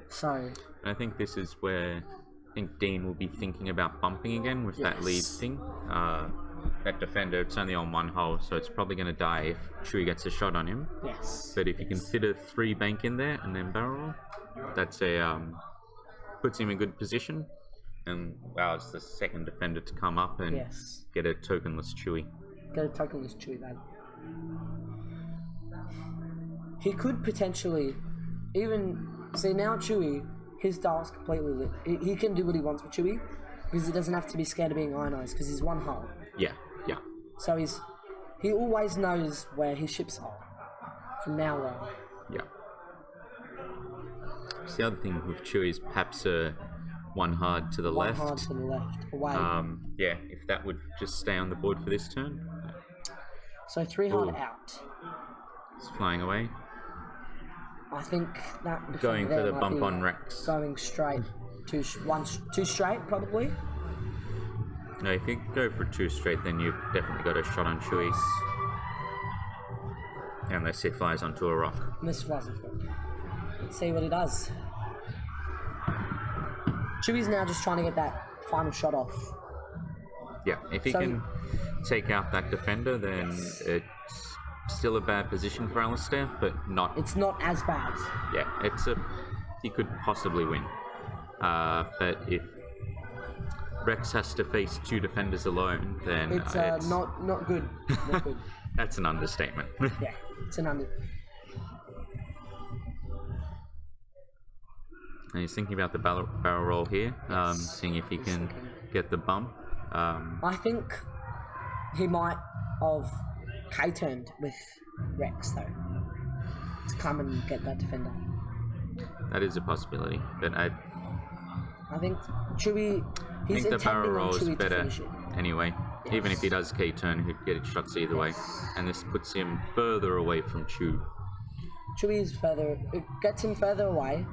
So I think this is where I think Dean will be thinking about bumping again with that lead thing. That defender, it's only on 1 hull, so it's probably going to die if Chewie gets a shot on him. Yes. But if you can fit a 3 bank in there and then barrel, that's a puts him in good position and allows the second defender to come up and get a tokenless Chewie. Get a tokenless Chewie, then. He could potentially even see now Chewie. His dial's completely lit. He can do what he wants with Chewie because he doesn't have to be scared of being ionized because he's 1 hull. Yeah, yeah. So he always knows where his ships are from now on. Yeah. So the other thing with Chewie is perhaps 1 hard to the left. 1 hard to the left, away. Yeah, if that would just stay on the board for this turn. So 3 hard out. It's flying away. I think that going for the bump on Rex. Going straight, 2 straight probably. No, if you go for 2 straight, then you've definitely got a shot on Chewie. Unless he flies onto a rock. Let's see what he does. Chewie's now just trying to get that final shot off. Yeah, if he can take out that defender, then it's still a bad position for Alistair, but not... It's not as bad. Yeah, he could possibly win. But if Rex has to face 2 defenders alone, then it's not good. Not good. That's an understatement. Yeah, it's an And he's thinking about the barrel roll here, seeing if he can get the bump. I think he might have K-turned with Rex, though, to come and get that defender. That is a possibility, but I think Chewie... I think the barrel roll is better anyway. Yes. Even if he does K-turn, he'd get shots either way. And this puts him further away from Chewie. Chewie is further... It gets him further away.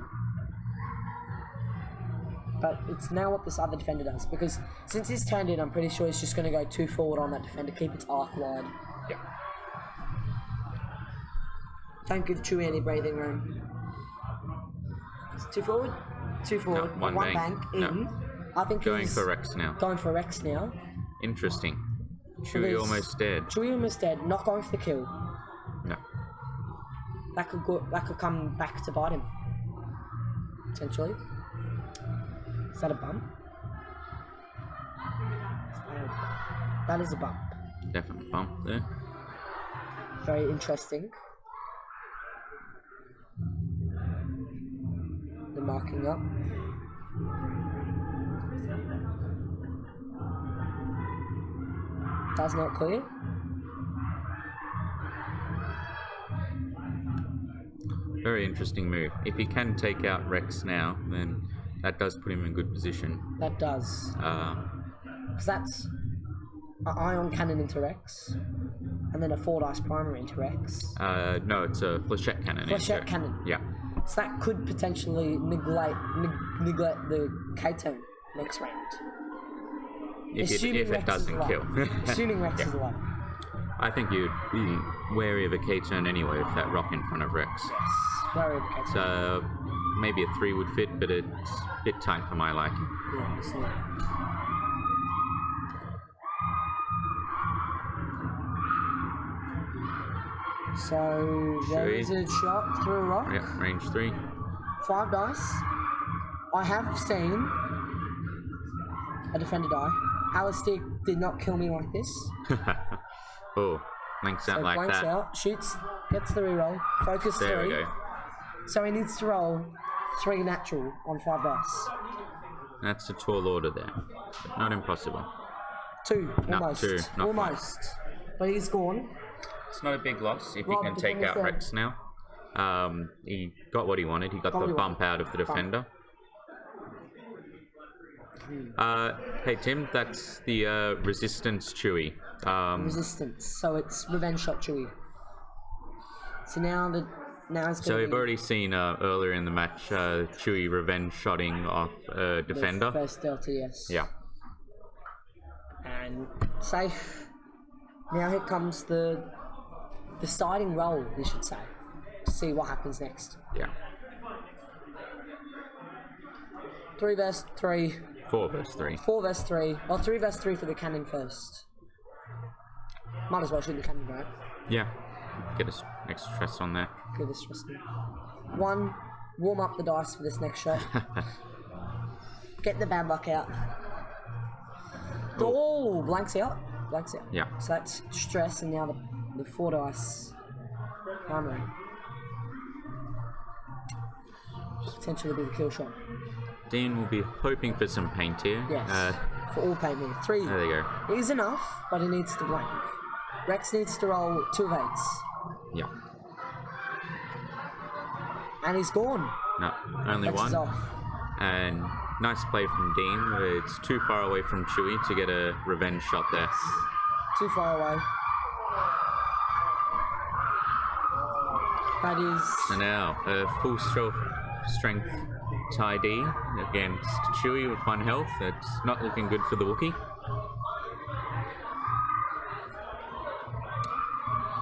But it's now what this other defender does. Because since he's turned in, I'm pretty sure he's just going to go 2 forward on that defender, keep its arc wide. Yeah. Don't give Chewie any breathing room. It's 2 forward? 2 forward. No, one bank in. No. I think going for Rex now. Going for Rex now. Interesting. Chewie almost dead. Chewie almost dead. Not going for the kill. No. That could come back to bite him. Potentially. Is that a bump? That is a bump. Definitely bump there. Very interesting. The marking up. That's not clear. Very interesting move. If he can take out Rex now, then that does put him in good position. That does. Because that's an ion cannon into Rex, and then a 4 dice primary into Rex. No, it's a flechette cannon. Flechette cannon. Yeah. So that could potentially neglect the K-turn next round. If Assuming it Rex is doesn't alive. kill. Assuming Rex is alive. I think you'd be wary of a K-turn anyway with that rock in front of Rex. Wary of the K-turn. So maybe a 3 would fit, but it's a bit tight for my liking. Yeah, it's not. So there Chewy. is a shot through a rock. Yep, range 3. 5 dice. I have seen a defender die. Alistair did not kill me like this. Oh, links out So like blanks that. out, shoots, gets the reroll, focus There 3. we go. So he needs to roll 3 natural on 5 dice. That's a tall order there. But not impossible. 2, No, almost. 2, not Almost. But he's gone. It's not a big loss if Rob, you can take defender's out dead. Rex now. He got what he wanted. He got Got what the he bump wanted. out of the defender. Hey Tim, that's the resistance Chewy. Resistance. So it's revenge shot Chewy. So now it's So going we've to already seen earlier in the match Chewy revenge shotting off defender. First delta, yes. Yeah. And safe. Now here comes the deciding roll, we should say, to see what happens next. Yeah. 3 versus 3, 4 versus 3. 4 versus 3. Well, 3 versus 3 for the cannon first. Might as well shoot the cannon, right? Yeah. Get us extra stress on there. Give this stress. 1, warm up the dice for this next shot. Get the bad luck out. Oh, blanks out. Blanks out. Yeah. So that's stress, and now the 4 dice primary. Potentially be the kill shot. Dean will be hoping for some paint here. Yes. For all paint here. 3 There you go. is enough, but he needs to blank. Rex needs to roll 2 of 8s. Yeah. And he's gone. No, only Rex is one. off. And nice play from Dean. It's too far away from Chewy to get a revenge shot there. Too far away. That is... So now, a full strength tie D against Chewy with 1 health. That's not looking good for the Wookiee.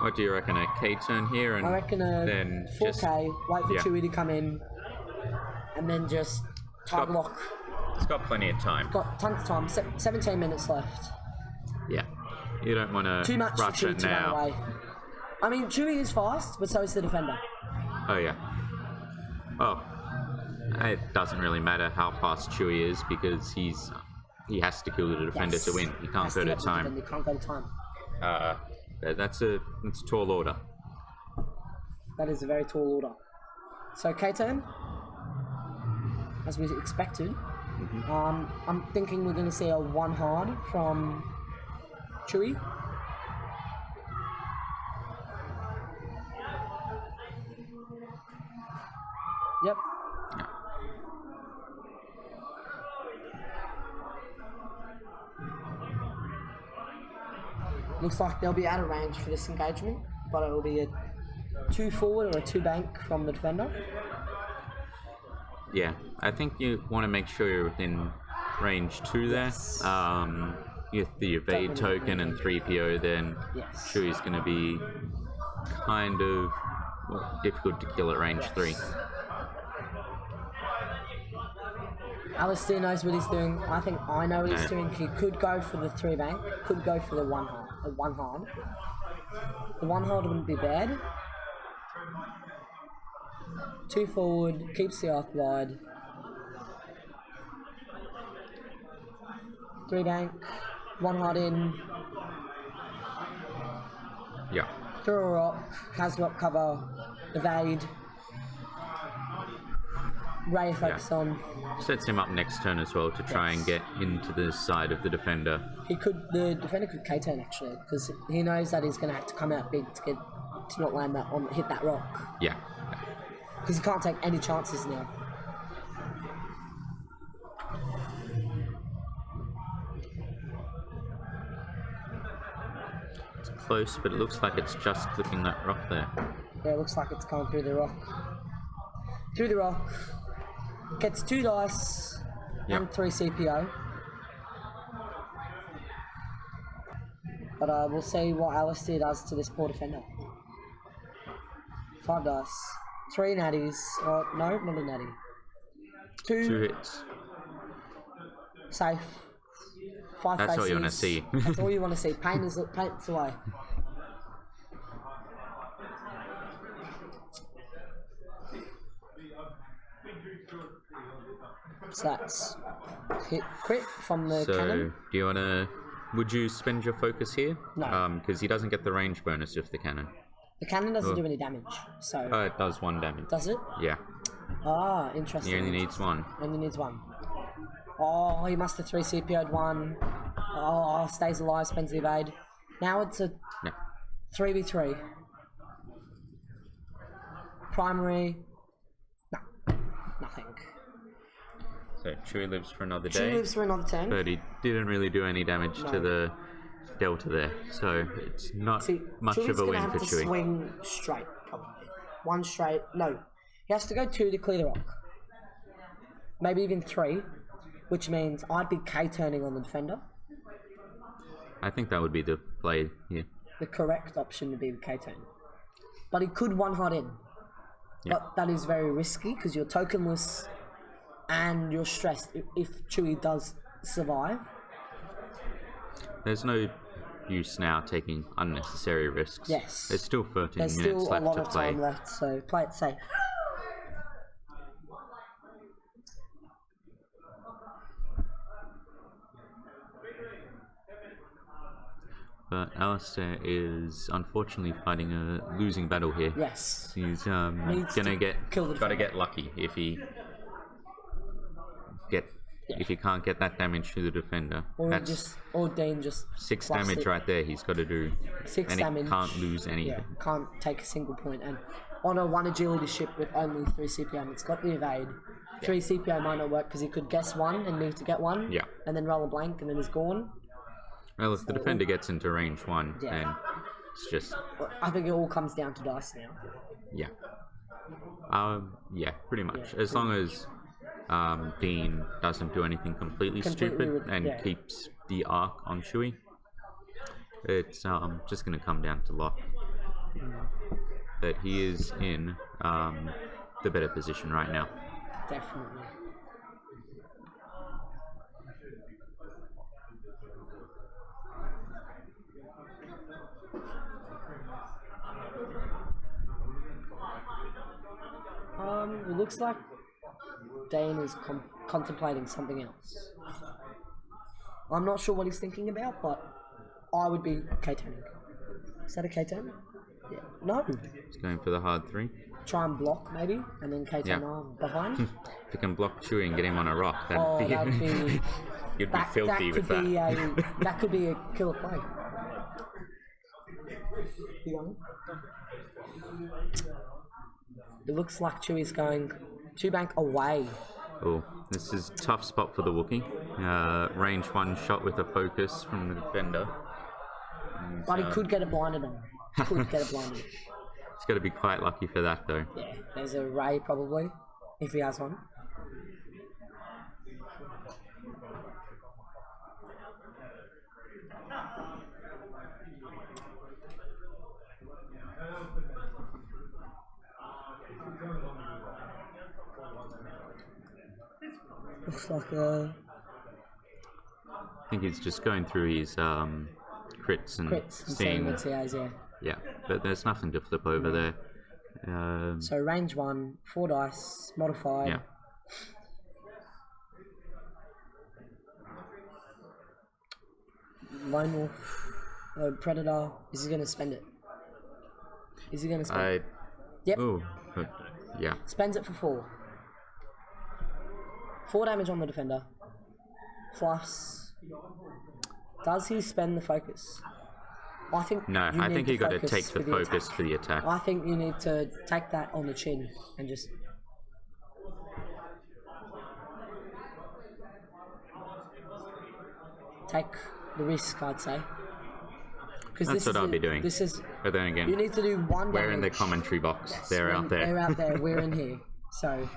What do you reckon? A K turn here, and I reckon a then 4K, just wait for yeah. Chewy to come in, and then just tug Stop. lock. it's got plenty of time. Got tons of time, 17 minutes left. Yeah, you don't want Too to much for rush Chewy it to run now. away. I mean, Chewy is fast, but so is the defender. Oh yeah. Oh, it doesn't really matter how fast Chewy is because he has to kill the defender Yes. to win. He can't Has go to get the time. defender, he can't go to time. That's a tall order. That is a very tall order. So K-turn, as we expected. Mm-hmm. I'm thinking we're going to see a 1 hard from Chewy. Yep. Looks like they'll be out of range for this engagement, but it will be a 2 forward or a 2 bank from the defender. Yeah, I think you want to make sure you're within range 2 there. Yes. With the evade Definitely. token and 3PO, then Yes. Chewy's going to be kind of difficult to kill at range 3. Alistair knows what he's doing. I think I know what he's Yeah. doing. He could go for the 3 bank, could go for the 1 hard. The 1 hard. The 1 hard wouldn't be bad. 2 forward, keeps the arc wide. 3 bank, 1 hard in, Yeah. throw a rock, has rock cover, evade. Ray focus on. Sets him up next turn as well to try and get into the side of the defender. The defender could K-turn actually, because he knows that he's going to have to come out big to not land that hit that rock. Yeah. Because he can't take any chances now. It's close, but it looks like it's just clipping that rock there. Yeah, it looks like it's going through the rock. through the rock. Gets 2 dice and 3 CPO. But we'll see what Alistair does to this poor defender. 5 dice. 3 natties. Oh, no, not a natty. 2 hits. Safe. 5 That's faces. what you want to see. That's all you want to see. Paint's away. So that's hit crit from the cannon. Do you want to... Would you spend your focus here? No. Because he doesn't get the range bonus with the cannon. The cannon doesn't do any damage, so... Oh, it does 1 damage. Does it? Yeah. Ah, interesting. He only needs 1. Only needs 1. Oh, he must have 3 CPO'd 1. Oh, stays alive, spends the evade. Now it's a 3v3. Primary... No. Nothing. So Chewie lives for another day. Chewie lives for another turn. But he didn't really do any damage to the delta there. So it's not much of a win for Chewie's Chewie. swing straight, probably. 1 straight. No. He has to go 2 to clear the rock. Maybe even 3. Which means I'd be K-turning on the defender. I think that would be the play here. The correct option would be the K-turn. But he could 1-hot in. Yeah. But that is very risky because you're tokenless and you're stressed if Chewie does survive. There's no use now taking unnecessary risks. Yes. There's still 13 There's minutes still a left lot to of play. time left, so play it safe. But Alistair is unfortunately fighting a losing battle here. Yes. He's Needs gonna to get kill the gotta defender. get lucky if he can't get that damage to the defender. Or Dean just 6 fluffs damage it. right there. He's got to do, 6 and damage. he can't lose anything. Yeah, can't take a single point. And on a 1 agility ship with only 3 CPM, it's got the evade. 3 CPO might not work because he could guess 1 and need to get 1. Yeah. And then roll a blank and then he's gone. Well, if the defender gets into range 1, Yeah. then it's just I think it all comes down to dice now. yeah, pretty much. Yeah, As long as Dean doesn't do anything completely stupid and keeps the arc on Chewie, it's just going to come down to luck. But he is in the better position right now. Definitely. It looks like Dane is contemplating something else. I'm not sure what he's thinking about, but I would be K-turning. Is that a K-turn? Yeah. No. He's going for the hard 3. Try and block, maybe, and then K-turn on behind. If you can block Chewie and get him on a rock, then That'd be... you'd be filthy with that. That could be a killer play. It looks like Chewie's going 2 bank away. Oh, this is a tough spot for the Wookiee. Range 1 shot with a focus from the defender. And, But he could get it blinded on. Could get it blinded. He's got to be quite lucky for that, though. Yeah, there's a ray probably, if he has one. Looks like I think he's just going through his crits and seeing what he has, yeah. Yeah, but there's nothing to flip over there. So range 1, 4 dice, modified. Yeah. Lone Wolf, Predator. Is he going to spend it? Is he going to spend it? Yep. Oh, yeah. Spends it for 4. 4 damage on the defender. Plus, does he spend the focus? I think No, I think you got to take the focus for the attack. I think you need to take that on the chin and just take the risk, I'd say. That's what I'll be doing. This is. But then again, You need to do 1 damage. we're in the commentary box. They're out there. They're out there. We're in here. So.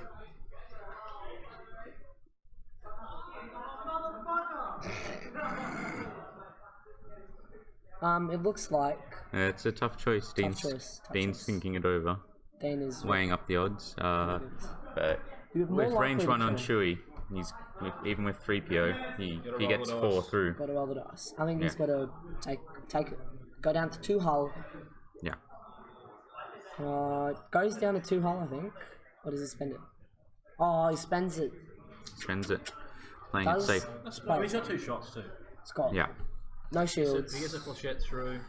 It looks like It's a tough choice. Dean's choice. thinking it over, Dane is weighing up the odds. But You're more with range likely 1 to on kill. Chewie, even with 3PO, he gets roll 4 the dice. through. Got to roll the dice. I think he's Yeah. got to take it. Go down to 2 hull. Yeah. Goes down to 2 hull, I think. Or does he spend it? Oh, he spends it. Spends it. Playing Does it safe. Oh, he's got 2 shots too. Scott. Yeah. No So shields. he gets a flechette through.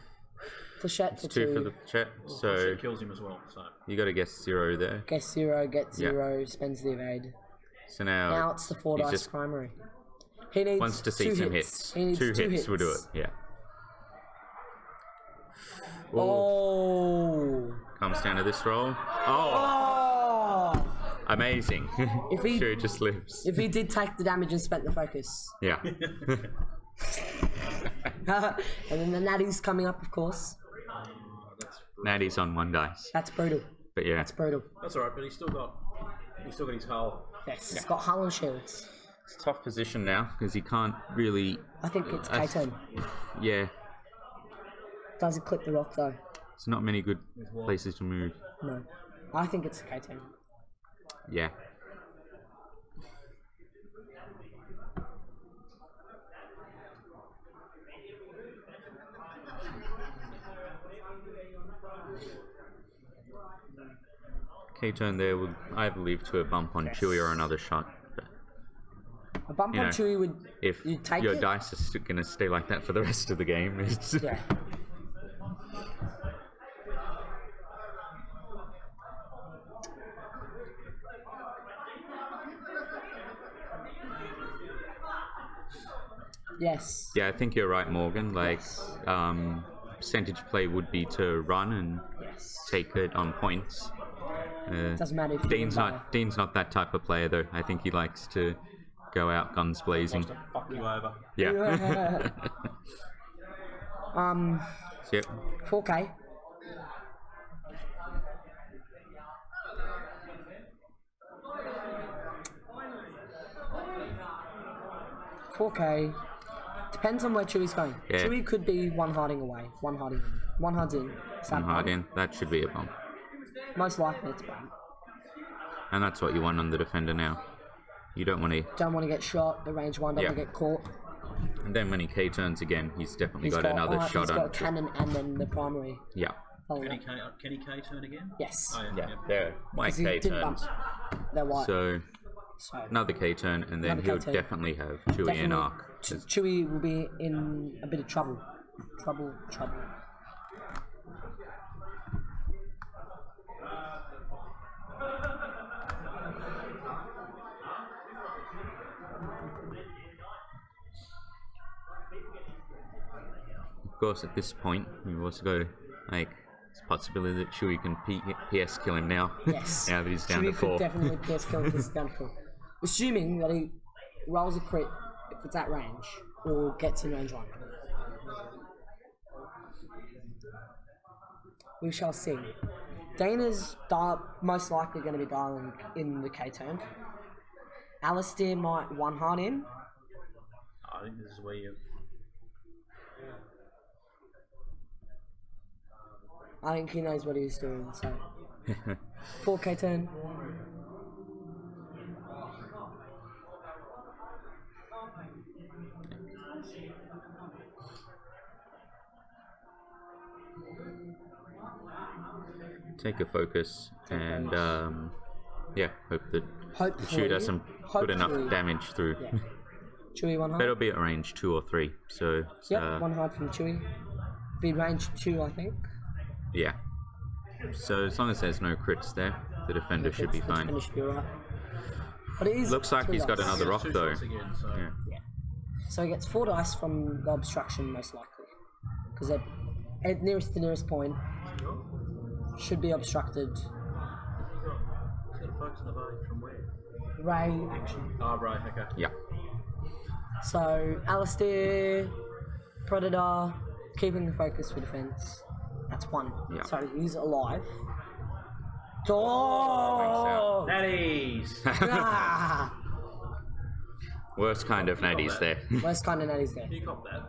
Flechette for 2 2. for the chat. So Flechette kills him as well. So you got to guess 0 there. Guess 0, get Yeah. 0, spends the evade. So now, Now it's the 4 he's dice just primary. He needs wants to see 2 some hits. hits. He needs 2 2 hits will do it. Yeah. Oh. Oh. Comes down to this roll. Oh, Oh. amazing. If he- Chewie just lives. If he did take the damage and spent the focus. Yeah. And then the natty's coming up, of course. Natty's on 1 dice. That's brutal. But yeah. That's brutal. that's alright, but he's still got his hull. Yes, it's got hull and shields. It's a tough position now because he can't really. I think it's K-turn. Yeah. Does it clip the rock though? There's not many good places to move. No. I think it's K-turn. Yeah. K-turn there would, I believe, to a bump on Chewie or another shot. But A bump You on know, Chewie would... if You take your it? dice is going to stay like that for the rest of the game, it's Yeah. Yes. yeah, I think you're right, Morgan. Like, percentage play would be to run and Yes. take it on points. Doesn't matter if you Dean's win by- Dean's not that type of player though. I think he likes to go out guns blazing. To fuck you over. Yeah. So, yep. 4K. Depends on where Chewie's going. Yeah. Chewie could be 1 harding away. 1 harding in. 1 hard's in. Is that One hard bump? in. That should be a bump. Most likely it's bump. And that's what you want on the defender now. You don't want to. Don't want to get shot. The range 1 don't Yeah. want to get caught. And then when he K turns again, he's definitely got another shot he's on. got a cannon and then the primary. Yeah. follow Can he up. K turn again? Yes. Oh, Yeah. There. My 'Cause he K didn't bump. turns. They're white. So So another K turn, and then Another he'll K-turn. definitely have Chewie and definitely Arc. Chewie will be in a bit of trouble. Trouble. Of course, at this point, we've also got like it's a possibility that Chewie can PS kill him now. Yes. Now that he's down Chewie to 4. could definitely PS kill this is down to 4. Assuming that he rolls a crit if it's at range or gets in range 1. We shall see. Dana's most likely going to be dialing in the K turn. Alistair might 1 hard in. I think this is where you. I think he knows what he's doing, so 4K turn. Take a focus and yeah, hope that Hopefully, the Chewie doesn't put enough hopefully- damage through. Yeah. Chewie 1 hard. Better be at range 2 or 3. So Yep, 1 hard from Chewie. Be range 2, I think. yeah. So as long as there's no crits there, the defender should be The fine. defender should be alright. But it is Looks like 3 he's got dice. another rock Two though. shots again, so Yeah. So he gets 4 dice from the obstruction, most likely. Because they're at nearest the nearest point should be obstructed. He's got a focus on the body from where? Ray action. Oh, right, okay. Yeah. So Alistair, Predator, keeping the focus for defense. That's 1. Yeah. So he's alive. Oh! Daddies! Ah! Worst kind of natties there. Worst kind of natties there. You got that.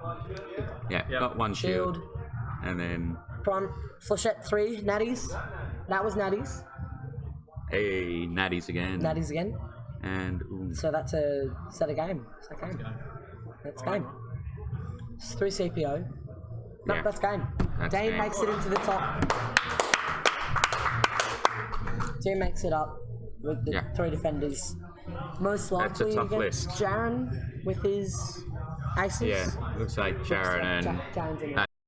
Yeah, Yep. got one shield. Shield. And then Prawn. Flechette 3 natties. That was natties. a natties again. Natties again. And ooh, So that's a game. That's game. It's 3 CPO. No, Yeah. that's game. That's Dane game. makes it into the top. Dane makes it up with the Yeah. 3 defenders. Most That's a likely tough against list. Jaren with his aces. yeah, looks like Jaren and Jaren's in it.